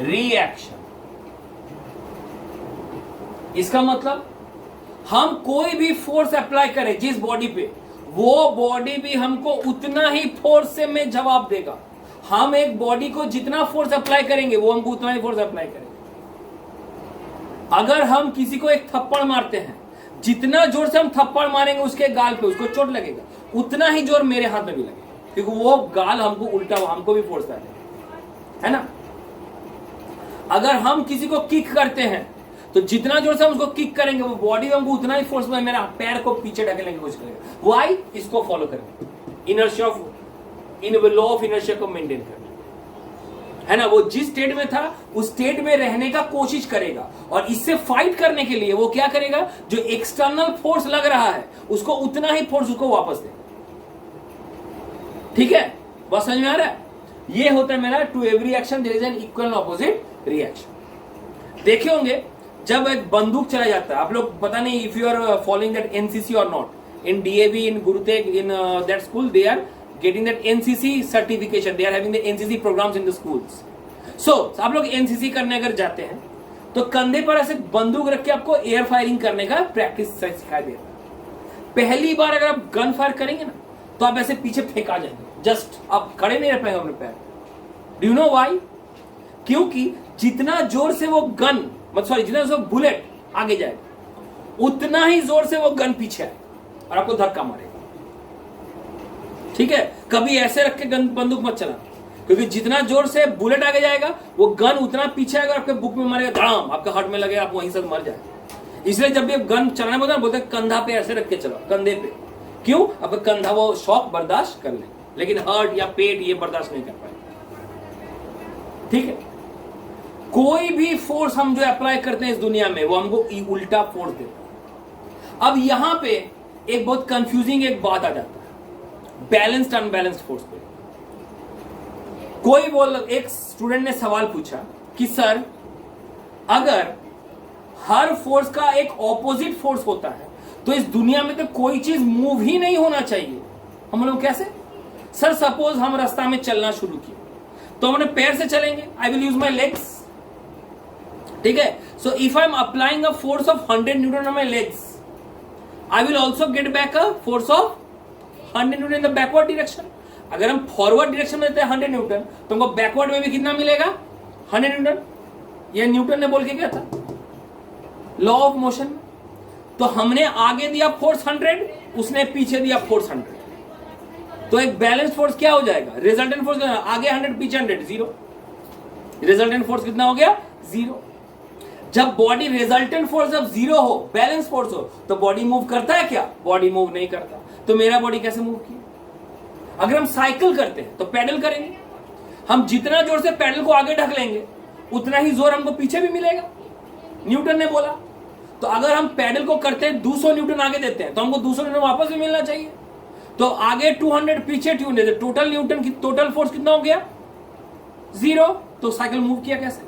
reaction। इसका मतलब हम कोई भी force apply करें जिस body पे, वो body भी हमको उतना ही फोर्स से में जवाब देगा। हम एक बॉडी को जितना फोर्स अप्लाई करेंगे, वो हमको उतना ही फोर्स अप्लाई करेंगे। अगर हम किसी को एक थप्पड़ मारते हैं, जितना जोर से हम थप्पड़ मारेंगे उसके गाल पे, उसको चोट लगेगा, उतना ही जोर मेरे हाथ में भी लगेगा, क्योंकि वो गाल हमको उल्टा, हमको भी फोर्स लगेगा, है ना। अगर हम किसी को किक करते हैं, तो जितना जोर से हम उसको किक करेंगे, वो बॉडी हमको उतना ही फोर्स में मेरा पैर को पीछे ढकेलने की कोशिश करेगा। व्हाई? इसको फॉलो करेंगे, inertia of law of inertia को मेंटेन करना, है ना। वो जिस स्टेट में था उस स्टेट में रहने का कोशिश करेगा, और इससे फाइट करने के लिए वो क्या करेगा, जो एक्सटर्नल फोर्स लग रहा है उसको उतना ही फोर्स उसको वापस देगा, ठीक है। बस समझ में आ रहा है? ये होता है मेरा to every action there is an equal and opposite reaction. देखे होंगे जब एक बंदूक चला जाता है, आप लोग पता नहीं if you are following that NCC और not, in DAV, in Guruteg, in that school, they are getting that NCC certification, they are having the NCC programs in the schools। सो आप लोग एनसीसी करने अगर जाते हैं तो कंधे पर ऐसे बंदूक रख के आपको एयर फायरिंग करने का प्रैक्टिस सिखाया देता है। पहली बार अगर आप गन फायर करेंगे ना तो आप ऐसे पीछे फेंका जाएंगे, जस्ट आप खड़े नहीं रह पाएंगे अपने पैर। Do you know why? क्योंकि जितना जोर से वो गन जितना जोर बुलेट आगे जाए उतना ही जोर से वो गन पीछे आए और आपको धक्का मारेगा। ठीक है, कभी ऐसे रख के गन बंदूक मत चलाना, क्योंकि जितना जोर से बुलेट आगे जाएगा वो गन उतना पीछे आएगा, आपके बुक में मारेगा, धड़ाम आपके हार्ट में लगेगा, आप वहीं से मर जाए। इसलिए जब भी गन चलाने बोलते हैं कंधा पे ऐसे रख के चलो, कंधे पे। क्यों? आपका कंधा वो शॉक बर्दाश्त कर ले, लेकिन हार्ट या पेट ये बर्दाश्त नहीं कर पाए। ठीक है, कोई भी फोर्स हम जो अप्लाई करते हैं इस दुनिया में वो हमको उल्टा फोर्स देता है। अब यहां पे एक बहुत कंफ्यूजिंग एक बात आ जाता है, बैलेंस्ड अनबैलेंस्ड फोर्स पे। एक स्टूडेंट ने सवाल पूछा कि सर अगर हर फोर्स का एक ऑपोजिट फोर्स होता है तो इस दुनिया में तो कोई चीज मूव ही नहीं होना चाहिए। हम लोग कैसे? सर सपोज हम रास्ता में चलना शुरू किए तो हमने पैर से चलेंगे, I will use my legs. ठीक है, so if I am applying a force of 100 Newton on my legs, I will also get back a force of 100 Newton in the backward direction. अगर हम फॉरवर्ड डायरेक्शन में देते हैं 100 Newton तो हमको backward में भी कितना मिलेगा? 100 न्यूटन। ये न्यूटन ने बोल के क्या था? Law of motion. तो हमने आगे दिया फोर्स 100, उसने पीछे दिया फोर्स 100, तो एक बैलेंस फोर्स क्या हो जाएगा? रिजल्टेंट फोर्स आगे 100 पीछे 100, 0। रिजल्टेंट फोर्स कितना हो गया? 0। जब बॉडी रिजल्टेंट फोर्स जब 0 हो, बैलेंस फोर्स हो, तो बॉडी मूव करता है क्या? बॉडी मूव नहीं करता। तो मेरा बॉडी कैसे मूव किया? अगर हम साइकिल करते हैं तो पैडल करेंगे, हम जितना जोर से पैडल को आगे ढकेलेंगे उतना ही जोर हमको पीछे भी मिलेगा, न्यूटन ने बोला। तो अगर हम पैडल को करते हैं 200 न्यूटन आगे देते हैं तो हमको 200 न्यूटन वापस भी मिलना चाहिए। तो आगे 200 पीछे 200, टोटल न्यूटन की टोटल फोर्स कितना हो गया? 0। तो साइकिल मूव किया कैसे?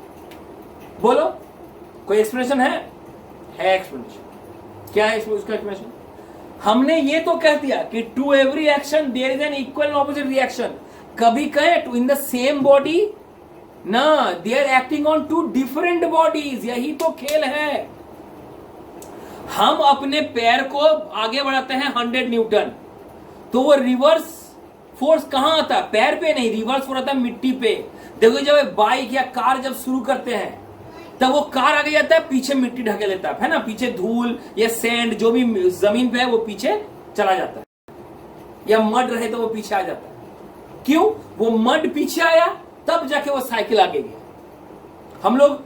बोलो, कोई एक्सप्लेनेशन है? एक्सप्लेनेशन क्या है उसका एक्सप्लेनेशन? हमने ये तो कह दिया कि to every action there is an equal and opposite reaction. कभी कहे two in the same body ना, they are acting on two different bodies. यही तो खेल है। हम अपने पैर को आगे बढ़ाते हैं 100 न्यूटन, तो वो रिवर्स फोर्स कहां आता है? पैर पे नहीं, रिवर्स फोर्स आता है मिट्टी पे। देखो जब बाइक या कार जब शुरू करते हैं तब वो कार आगे जाता है, पीछे मिट्टी ढके लेता है ना, पीछे धूल या सैंड जो भी जमीन पे है वो पीछे चला जाता है, या मड रहे तो वो पीछे आ जाता है। क्यों? वो मड पीछे आया तब जाके वो साइकिल आगे गया। हम लोग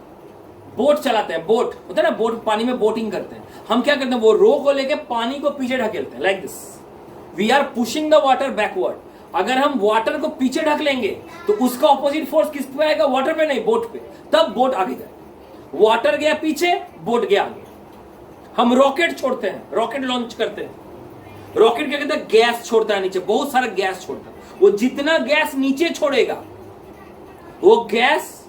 बोट चलाते हैं, बोट होता है ना, बोट पानी में बोटिंग करते हैं। हम क्या करते हैं? वो रो को लेके पानी को पीछे ढकेलते हैं, like this. We are pushing the water backward. अगर हम वाटर को पीछे ढक लेंगे तो उसका ऑपोजिट फोर्स किस पे आएगा? वाटर पे नहीं, बोट पे। तब बोट आगे जाए। वाटर गया पीछे, बोट गया आगे। हम रॉकेट छोड़ते हैं, रॉकेट लॉन्च करते हैं। रॉकेट क्या कहते हैं? गैस छोड़ता है नीचे, बहुत सारा गैस छोड़ता है। वो जितना गैस नीचे छोड़ेगा वो गैस,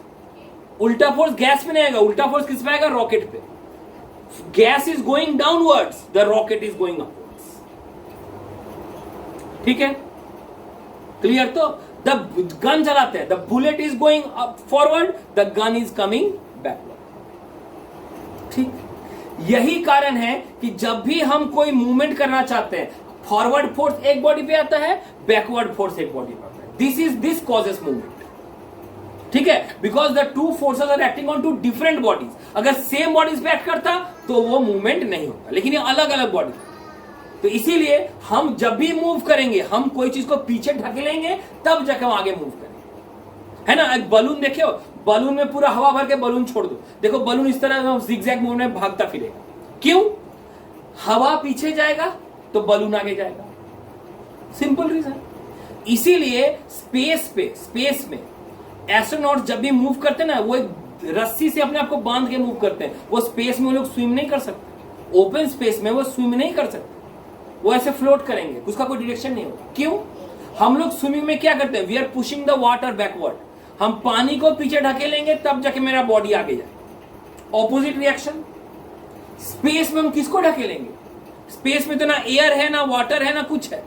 उल्टा फोर्स गैस पे नहीं आएगा, उल्टा फोर्स किस पे आएगा? रॉकेट पे। Gas is going downwards, the rocket is going upwards. ठीक है, क्लियर? तो द गन चलाते हैं, the bullet is going up forward, the gun is coming backward. ठीक, यही कारण है कि जब भी हम कोई मूवमेंट करना चाहते हैं, फॉरवर्ड फोर्स एक बॉडी पे आता है, बैकवर्ड फोर्स एक बॉडी पे आता है। This causes movement. ठीक है, because the two forces are acting on two different bodies. अगर सेम बॉडीज पे एक्ट करता तो वो मूवमेंट नहीं होता, लेकिन ये अलग अलग बॉडी। तो इसीलिए हम जब भी मूव करेंगे, हम कोई चीज को पीछे ढकेलेंगे तब जाके हम आगे मूव करेंगे, है ना। एक बलून देखो, बलून में पूरा हवा भर के बलून छोड़ दो, देखो बलून इस तरह जिगजैग मूवमेंट में भागता फिरेगा। क्यों? हवा पीछे जाएगा तो बलून आगे जाएगा, सिंपल रीजन। इसीलिए स्पेस में एस्ट्रोनॉट जब भी मूव करते हैं ना, वो एक रस्सी से अपने आप को बांध के मूव करते हैं। वो स्पेस में वो लोग स्विम नहीं कर सकते, ओपन स्पेस में वो स्विम नहीं कर सकते, वो ऐसे फ्लोट करेंगे, उसका कोई डायरेक्शन नहीं होगा। क्यों? हम लोग स्विमिंग में क्या करते हैं? We are pushing the water backward. हम पानी को पीछे ढकेलेंगे तब जाके मेरा बॉडी आगे जाए। ऑपोजिट रिएक्शन स्पेस में हम किसको ढकेलेंगे? स्पेस में तो ना एयर है, ना वाटर है, ना कुछ है।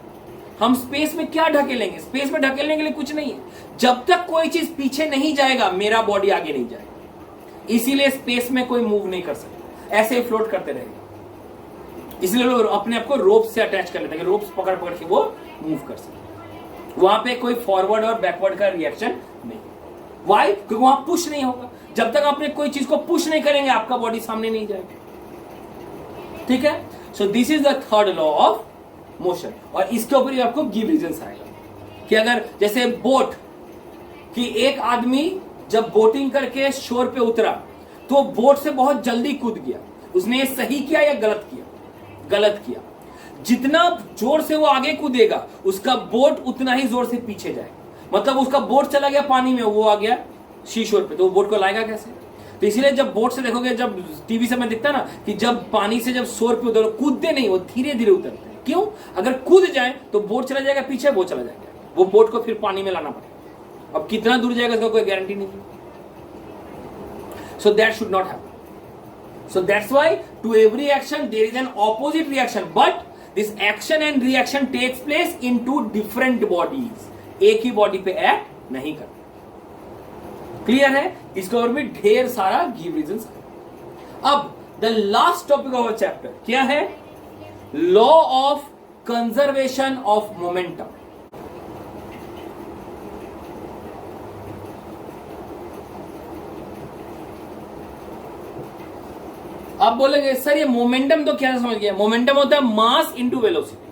हम स्पेस में क्या ढकेलेंगे? स्पेस में ढकेलने के लिए कुछ नहीं है। जब तक कोई चीज पीछे नहीं जाएगा मेरा बॉडी आगे नहीं जाएगा, इसीलिए स्पेस में कोई मूव नहीं कर सकता, ऐसे ही फ्लोट करते रहेगा। इसलिए लोग अपने आप को रोप से अटैच कर लेते हैं, रोप्स पकड़ पकड़ के वो मूव कर सकते। वहां पे कोई फॉरवर्ड और बैकवर्ड का रिएक्शन नहीं। वाई? क्योंकि वहां पुश नहीं होगा। जब तक आपने कोई चीज को पुश नहीं करेंगे आपका बॉडी सामने नहीं जाएगा। ठीक है, so this is the third law of motion. और इसके ऊपर ही आपको गिव रीजंस आएगा कि अगर जैसे बोट कि एक आदमी जब बोटिंग करके शोर पे उतरा तो बोट से बहुत जल्दी कूद गया, उसने ये सही किया या गलत किया? गलत किया। जितना जोर से वो आगे कूदेगा उसका बोट उतना ही जोर से पीछे जाएगा। मतलब उसका बोट चला गया पानी में, वो आ गया शीशोर पे, तो वो बोट को लाएगा कैसे? तो इसीलिए जब बोट से देखोगे, जब टीवी से मैं दिखता ना कि जब पानी से जब शोर पे उतरो, कूदते नहीं, वो धीरे धीरे उतरते हैं। क्यों? अगर कूद जाए तो बोट चला जाएगा पीछे, वो चला जाएगा, वो बोट को फिर पानी में लाना पड़ेगा। अब कितना दूर जाएगा इसका कोई गारंटी नहीं। So that should not happen. So that's why to every action there is an opposite reaction, but this action and reaction takes place in two different bodies. एक ही बॉडी पे एक्ट नहीं करता। क्लियर है? इसके और भी ढेर सारा गिव रीजंस। अब the last topic of chapter क्या है? Law of conservation of momentum. आप बोलेंगे सर ये मोमेंटम तो क्या समझ गया? मोमेंटम होता है मास इंटू वेलोसिटी।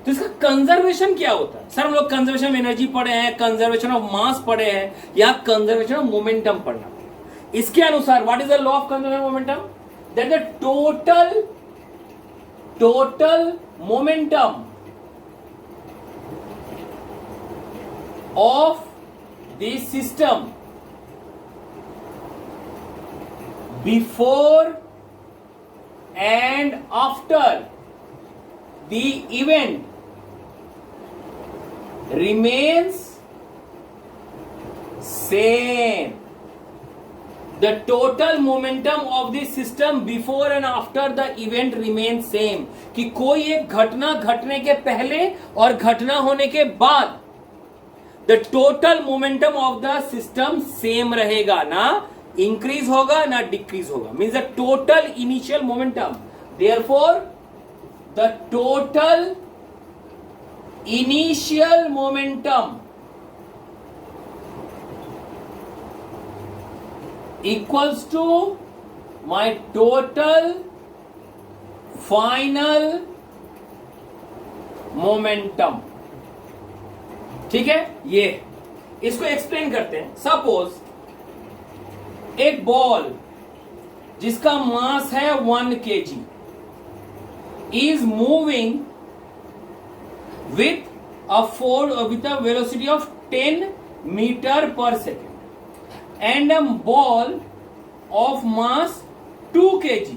तो इसका कंजर्वेशन क्या होता है? सर हम लोग कंजर्वेशन ऑफ एनर्जी पढ़े हैं, कंजर्वेशन ऑफ मास पढ़े हैं, या कंजर्वेशन ऑफ मोमेंटम पढ़ना। इसके अनुसार what is the law of conservation of momentum? That the total momentum of this system before and after the event remains same. The total momentum of the system before and after the event remains same. कि कोई एक घटना घटने के पहले और घटना होने के बाद the total momentum of the system same रहेगा, ना इंक्रीज होगा ना डिक्रीज होगा। Means the total initial momentum, therefore the total initial momentum equals to my total final momentum. ठीक है, ये इसको एक्सप्लेन करते हैं। सपोज एक बॉल जिसका मास है 1 kg is moving with a velocity of 10 metre per second and a ball of mass 2 kg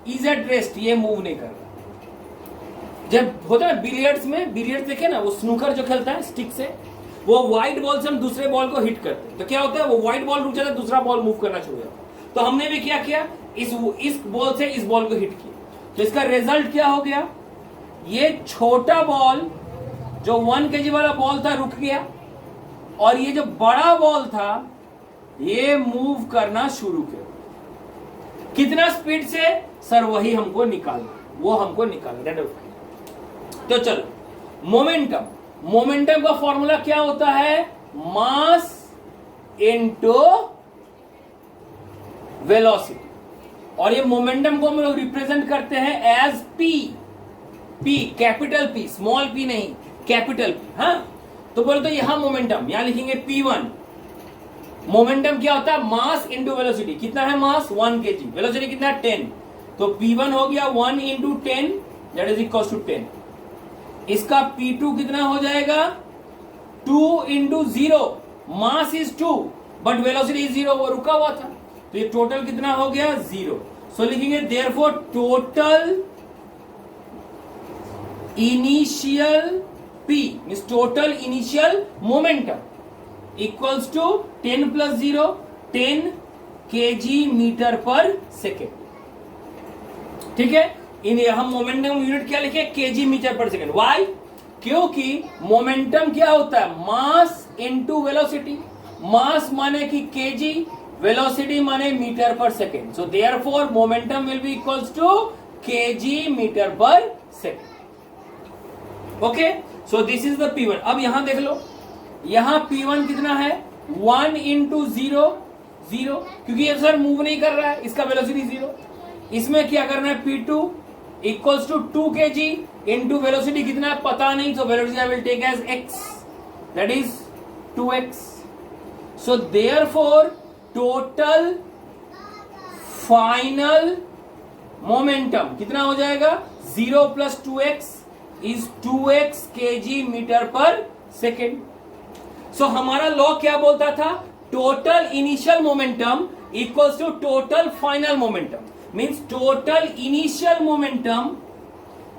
is at rest. ये मूव नहीं कर रहा। जब होता है बिलियर्ड्स में, बिलियर्ड्स देखे ना, वो स्नूकर जो खेलता है स्टिक से, वो व्हाइट बॉल से हम दूसरे बॉल को हिट करते हैं तो क्या होता है? वो व्हाइट बॉल रुक जाता है, दूसरा बॉल मूव करना शुरू हो जाता है। तो हमने भी क्या किया? इस बॉल से इस बॉल को हिट किया, तो इसका रिजल्ट क्या हो गया? ये छोटा बॉल जो 1 kg वाला बॉल था रुक गया, और ये जो बड़ा बॉल था ये मूव करना शुरू किया। कितना स्पीड से? सर वही हमको निकालना, वो हमको निकालना। तो चलो, मोमेंटम का फॉर्मूला क्या होता है? Mass into velocity. और ये मोमेंटम को हम लोग रिप्रेजेंट करते हैं as P. P capital P, small P नहीं, कैपिटल पी। हाँ, तो बोले तो यहां मोमेंटम, यहां लिखेंगे P1। मोमेंटम क्या होता है? Mass into velocity. कितना है मास? 1 kg। वेलोसिटी कितना है? 10। तो P1 हो गया 1 into 10, that is equal to 10। इसका P2 कितना हो जाएगा? 2 into 0। Mass is 2 but velocity is 0, वो रुका हुआ था, तो ये टोटल कितना हो गया? 0। सो लिखेंगे therefore total initial P means total initial momentum equals to 10 plus 0, 10 kg metre per second. ठीक है, इन हम मोमेंटम यूनिट क्या लिखे? kg metre per second. Why? क्योंकि मोमेंटम क्या होता है, मास इनटू वेलोसिटी। मास माने कि केजी, वेलोसिटी माने metre per second. So therefore momentum will be equals to KG metre per second. Okay, so this is the P1। अब यहां देख लो, यहां P1 कितना है, 1 इंटू 0, 0, क्योंकि ये सर मूव नहीं कर रहा है, इसका वेलोसिटी 0। इसमें क्या करना है, P2 equals to 2 kg into velocity कितना है पता नहीं, तो velocity I will take as x, that is 2x। So therefore total final momentum कितना हो जाएगा, 0 plus 2x is 2x kg metre per second. So हमारा लॉ क्या बोलता था, total initial momentum equals to total final momentum, means total initial momentum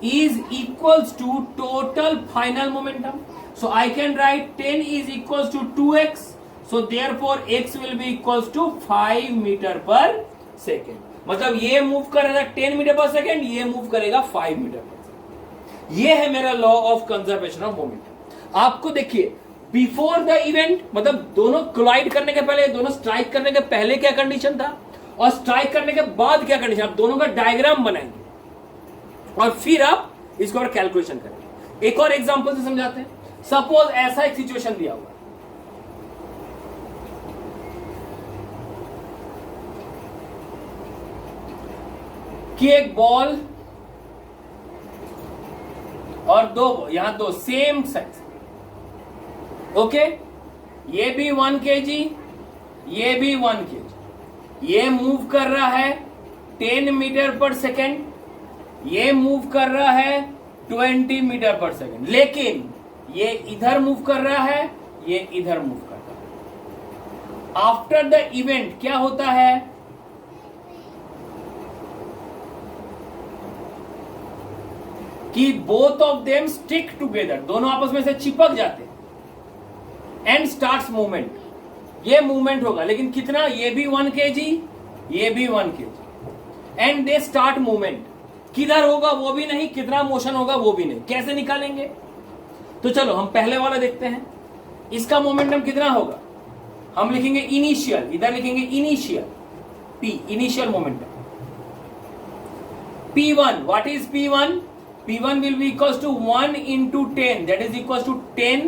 is equals to total final momentum. So I can write 10 is equals to 2x. So therefore x will be equals to 5 metre per second. मतलब ये move करेगा 10 metre per second, ये move करेगा 5 metre per second. ये है मेरा law of conservation of momentum. आपको देखिए, बिफोर द इवेंट, मतलब दोनों कोलाइड करने के पहले, दोनों स्ट्राइक करने के पहले क्या कंडीशन था, और स्ट्राइक करने के बाद क्या कंडीशन, आप दोनों का डायग्राम बनाएंगे और फिर आप इसको और कैलकुलेशन करेंगे। एक और एग्जांपल से समझाते हैं। सपोज ऐसा एक सिचुएशन दिया हुआ, कि एक बॉल और दो, यहां दो सेम साइज, ओके, ये भी 1 kg, ये भी 1 kg, ये मूव कर रहा है 10 मीटर पर सेकेंड, ये मूव कर रहा है 20 मीटर पर सेकेंड, लेकिन ये इधर मूव कर रहा है, ये इधर मूव कर रहा है। आफ्टर द इवेंट क्या होता है, कि both of them stick together, दोनों आपस में से चिपक जाते हैं, एंड स्टार्ट्स मूवमेंट। ये मूवमेंट होगा, लेकिन कितना, ये भी 1 kg, ये भी 1 kg, and they start movement. किधर होगा वो भी नहीं, कितना मोशन होगा वो भी नहीं, कैसे निकालेंगे। तो चलो हम पहले वाला देखते हैं। इसका मोमेंटम कितना होगा, हम लिखेंगे इनिशियल, इधर लिखेंगे initial, P, initial momentum. P1, what is P1? P1 will be equals to 1 into 10, that is equals to 10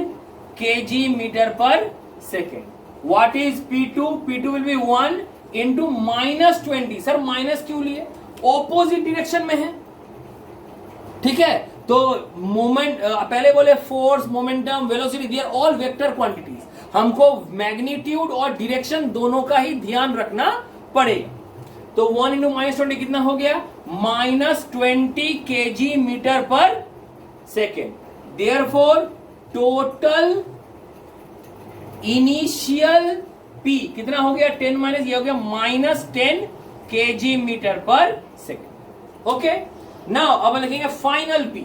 kg meter per second. What is P2? P2 will be 1 into minus 20. Sir minus क्यों लिए, opposite direction में है, ठीक है। तो moment, पहले बोले force, momentum, velocity, they are all vector quantities. हमको मैग्नीट्यूड और डायरेक्शन दोनों का ही ध्यान रखना पड़ेगा। तो 1 इंटू -20 कितना हो गया, -20 kg metre per second. Therefore total initial P कितना हो गया, 10 माइनस ये हो गया -10 kg metre per second. Okay, now अब लिखेंगे फाइनल P।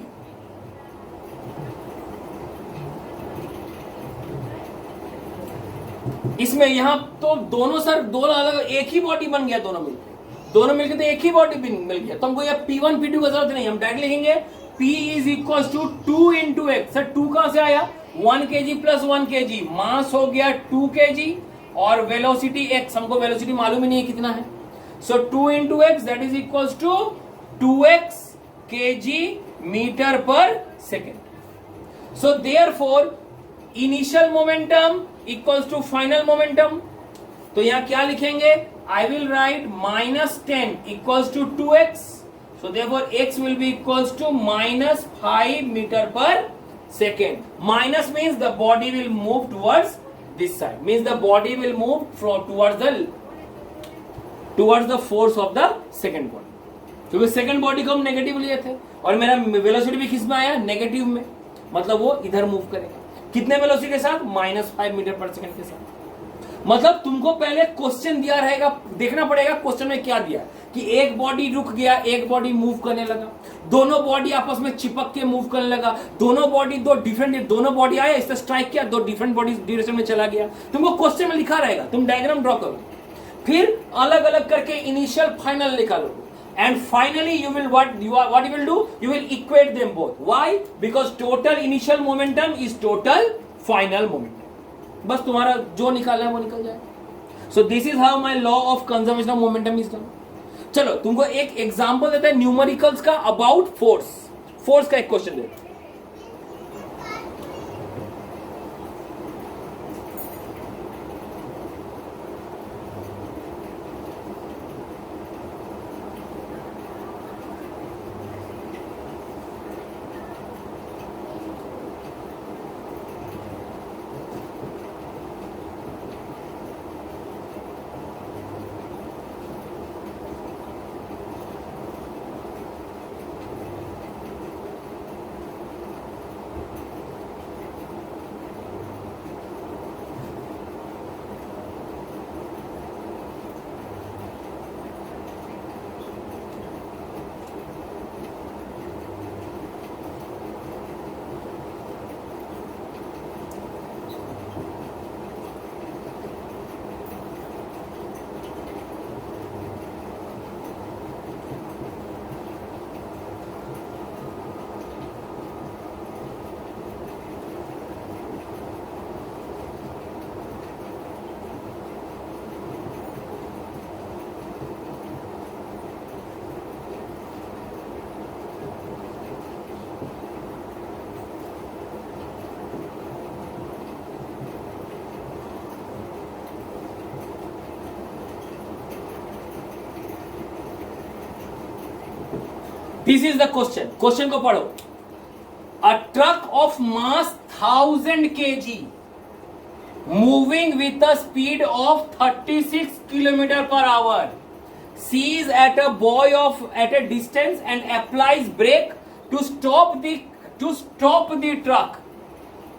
इसमें यहां तो दोनों सर दोनों अलग, एक ही बॉडी बन गया, दोनों मिलकर तो एक ही बॉडी मिल गया। तो हमको ये P1 P2 का जरूरत नहीं, हम डायरेक्ट लिखेंगे P is equal to 2 into x. Sir 2 कहां से आया, 1 kg प्लस 1 kg, मास हो गया 2 kg, और वेलोसिटी x, हमको वेलोसिटी मालूम ही नहीं है कितना है। So 2 into X that is equal to 2x kg metre per second. So therefore initial momentum equals to final momentum. तो यहां क्या लिखेंगे, I will write -10 equals to 2x। So therefore x will be equals to -5 metre per second. Minus means the body will move towards this side, means the body will move towards the force of the second body, क्योंकि second body को हम negative लिए थे, और मेरा velocity भी किस में आया, नेगेटिव में, मतलब वो इधर मूव करेगा। कितने वेलोसिटी के साथ, -5 मीटर पर सेकंड के साथ। मतलब तुमको पहले क्वेश्चन दिया रहेगा, देखना पड़ेगा क्वेश्चन में क्या दिया, कि एक बॉडी रुक गया, एक बॉडी मूव करने लगा, दोनों बॉडी आपस में चिपक के मूव करने लगा, दोनों बॉडी आया, इससे स्ट्राइक किया, दो डिफरेंट बॉडी डायरेक्शन में चला गया। तुमको क्वेश्चन में लिखा रहेगा, तुम डायग्राम ड्रॉ करो, फिर अलग अलग करके इनिशियल फाइनल निकालोगे। and finally you will do, you will equate them both. Why? Because total initial momentum is total final momentum. बस तुम्हारा जो निकालना है वो निकल जाए. So this is how my law of conservation of momentum is done. चलो तुमको एक एग्जांपल देता है न्यूमेरिकल्स का अबाउट फोर्स का एक क्वेश्चन देता है. This is the question. Question को पढ़ो. A truck of mass 1000 kg moving with a speed of 36 km per hour sees at a boy at a distance and applies brake to stop the truck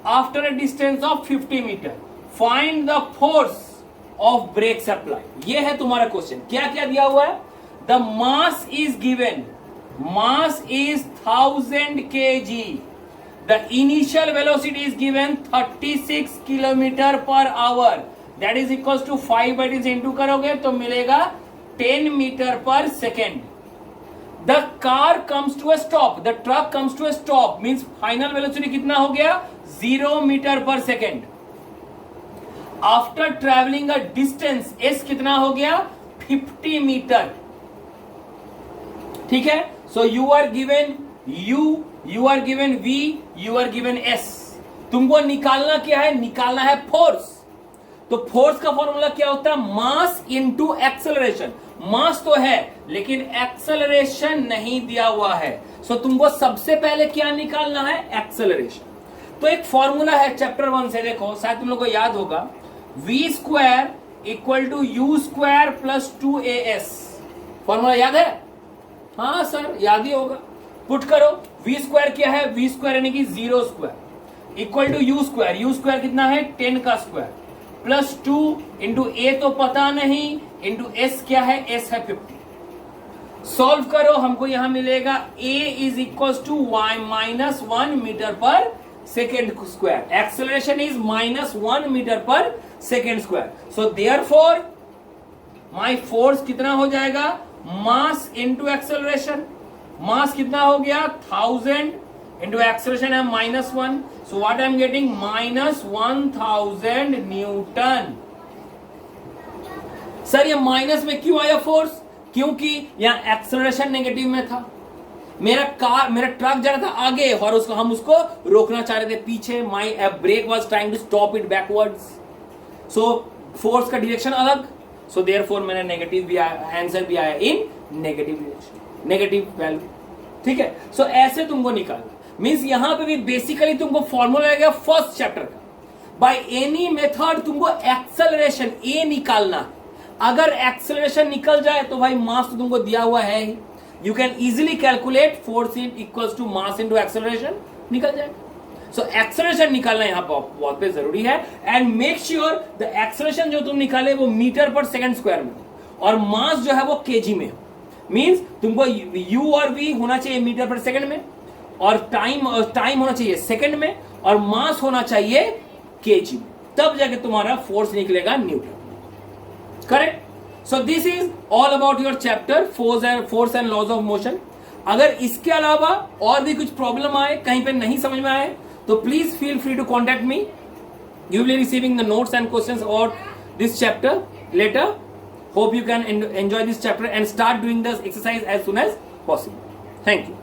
after a distance of 50 meter. Find the force of brakes applied. ये है तुम्हारा question. क्या क्या दिया हुआ है? The mass is given. Mass is 1000 kg. The initial velocity is given 36 km per hour. That is equals to 5 by 10 into करोगे तो मिलेगा 10 meter per second. The car comes to a stop. The truck comes to a stop. Means final velocity कितना हो गया? 0 meter per second. After traveling a distance, S कितना हो गया? 50 meter. ठीक है. So you are given U, you are given V, you are given S. तुमको निकालना क्या है? निकालना है फोर्स. तो फोर्स का फॉर्मूला क्या होता है? Mass into acceleration. मास तो है लेकिन एक्सेलरेशन नहीं दिया हुआ है. सो तुमको सबसे पहले क्या निकालना है? एक्सेलरेशन. तो एक फॉर्मूला है चैप्टर 1 से, देखो शायद तुम लोग को याद होगा. V square equal to U square plus 2AS. Formula याद है? हाँ सर याद ही होगा. पुट करो. V स्क्वायर क्या है? V स्क्वायर यानी कि 0 square equal to U square. U square कितना है? 10 का स्क्वायर प्लस 2 इंटू A तो पता नहीं, इंटू S क्या है? S है 50. सॉल्व करो. हमको यहां मिलेगा A is equal to -1 metre per second square. Acceleration is -1 metre per second square. So therefore my force कितना हो जाएगा? Mass into acceleration. मास कितना हो गया? 1000 इंटू एक्सेलरेशन है -1. So what I am getting? -1000 Newton. Sir ये माइनस में क्यों आया फोर्स? क्योंकि यहां एक्सेलरेशन नेगेटिव में था. मेरा ट्रक जा रहा था आगे और हम उसको रोकना चाह रहे थे पीछे. My brake was trying to stop it backwards. So force का डायरेक्शन अलग. सो देयरफॉर मैंने नेगेटिव भी आया, आंसर भी आया इन नेगेटिव डायरेक्शन, नेगेटिव वैल्यू. ठीक है. सो ऐसे तुमको निकालना. मींस यहां पे भी बेसिकली तुमको फॉर्मूला आएगा फर्स्ट चैप्टर का. बाय एनी मेथड तुमको एक्सेलरेशन ए निकालना है. अगर एक्सेलरेशन निकल जाए तो भाई मास तो तुमको दिया हुआ है ही. You can easily calculate force equals to mass into acceleration. निकल जाएगा. सो एक्सेलरेशन निकालना यहां बहुत पे जरूरी है. And make sure the acceleration जो तुम निकाले वो मीटर पर सेकंड स्क्वायर में और मास जो है वो केजी में हो. मींस तुमको यू और वी होना चाहिए मीटर पर सेकंड में और टाइम होना चाहिए सेकंड में और मास होना चाहिए केजी में. तब जाके तुम्हारा फोर्स निकलेगा Newton. Correct. So this is all about your chapter force and laws of motion. अगर इसके अलावा और भी कुछ प्रॉब्लम आए, कहीं पे नहीं समझ में आए, तो please feel free to contact me. You will be receiving the notes and questions about this chapter later. Hope you can enjoy this chapter and start doing this exercise as soon as possible. Thank you.